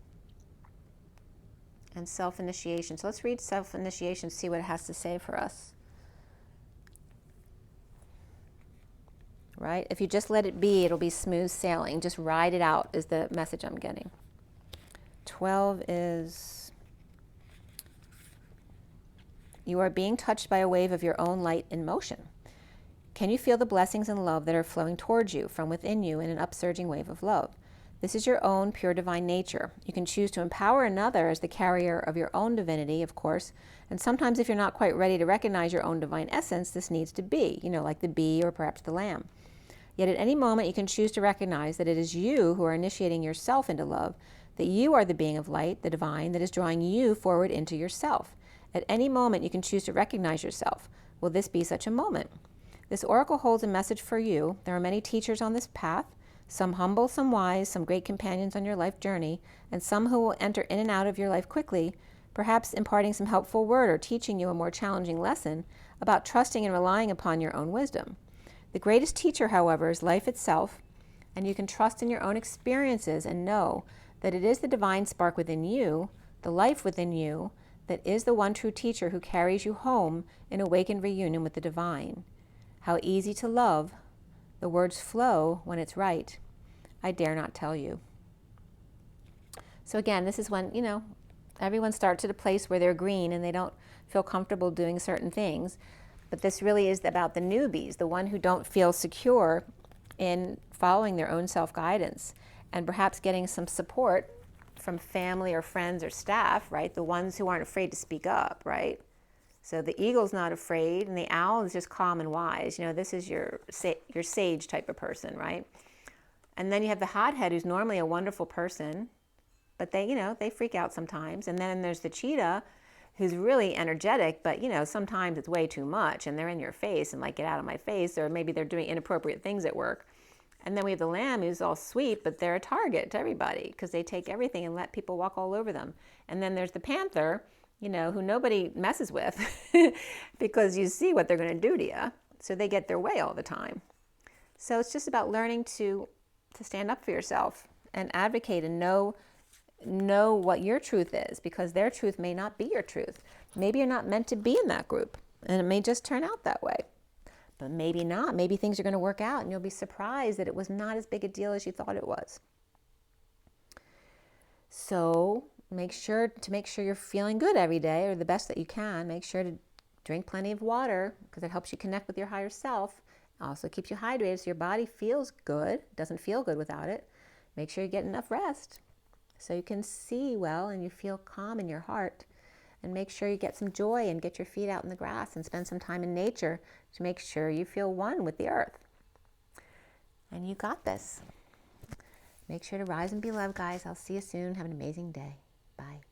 and self-initiation. So let's read self-initiation, see what it has to say for us. Right? If you just let it be, it'll be smooth sailing. Just ride it out is the message I'm getting. 12 is... You are being touched by a wave of your own light in motion. Can you feel the blessings and love that are flowing towards you from within you in an upsurging wave of love? This is your own pure divine nature. You can choose to empower another as the carrier of your own divinity, of course, and sometimes if you're not quite ready to recognize your own divine essence, this needs to be, like the bee or perhaps the lamb. Yet at any moment you can choose to recognize that it is you who are initiating yourself into love, that you are the being of light, the divine, that is drawing you forward into yourself. At any moment, you can choose to recognize yourself. Will this be such a moment? This oracle holds a message for you. There are many teachers on this path, some humble, some wise, some great companions on your life journey, and some who will enter in and out of your life quickly, perhaps imparting some helpful word or teaching you a more challenging lesson about trusting and relying upon your own wisdom. The greatest teacher, however, is life itself, and you can trust in your own experiences and know that it is the divine spark within you, the life within you, that is the one true teacher who carries you home in awakened reunion with the divine. How easy to love. The words flow when it's right. I dare not tell you. So again, this is when, Everyone starts at a place where they're green and they don't feel comfortable doing certain things. But this really is about the newbies, the one who don't feel secure in following their own self-guidance and perhaps getting some support from family or friends or staff, right? The ones who aren't afraid to speak up, right? So the eagle's not afraid and the owl is just calm and wise. You know, this is your sage type of person, right? And then you have the hothead, who's normally a wonderful person, but they, you know, they freak out sometimes. And then there's the cheetah, who's really energetic, but, you know, sometimes it's way too much and they're in your face and like, get out of my face, or maybe they're doing inappropriate things at work. And then we have the lamb, who's all sweet, but they're a target to everybody because they take everything and let people walk all over them. And then there's the panther, you know, who nobody messes with because you see what they're going to do to you. So they get their way all the time. So it's just about learning to stand up for yourself and advocate and know what your truth is, because their truth may not be your truth. Maybe you're not meant to be in that group and it may just turn out that way. But maybe not. Maybe things are going to work out and you'll be surprised that it was not as big a deal as you thought it was. So make sure you're feeling good every day, or the best that you can. Make sure to drink plenty of water because it helps you connect with your higher self. Also keeps you hydrated so your body feels good. Doesn't feel good without it. Make sure you get enough rest so you can see well and you feel calm in your heart. And make sure you get some joy and get your feet out in the grass and spend some time in nature to make sure you feel one with the earth. And you got this. Make sure to rise and be loved, guys. I'll see you soon. Have an amazing day. Bye.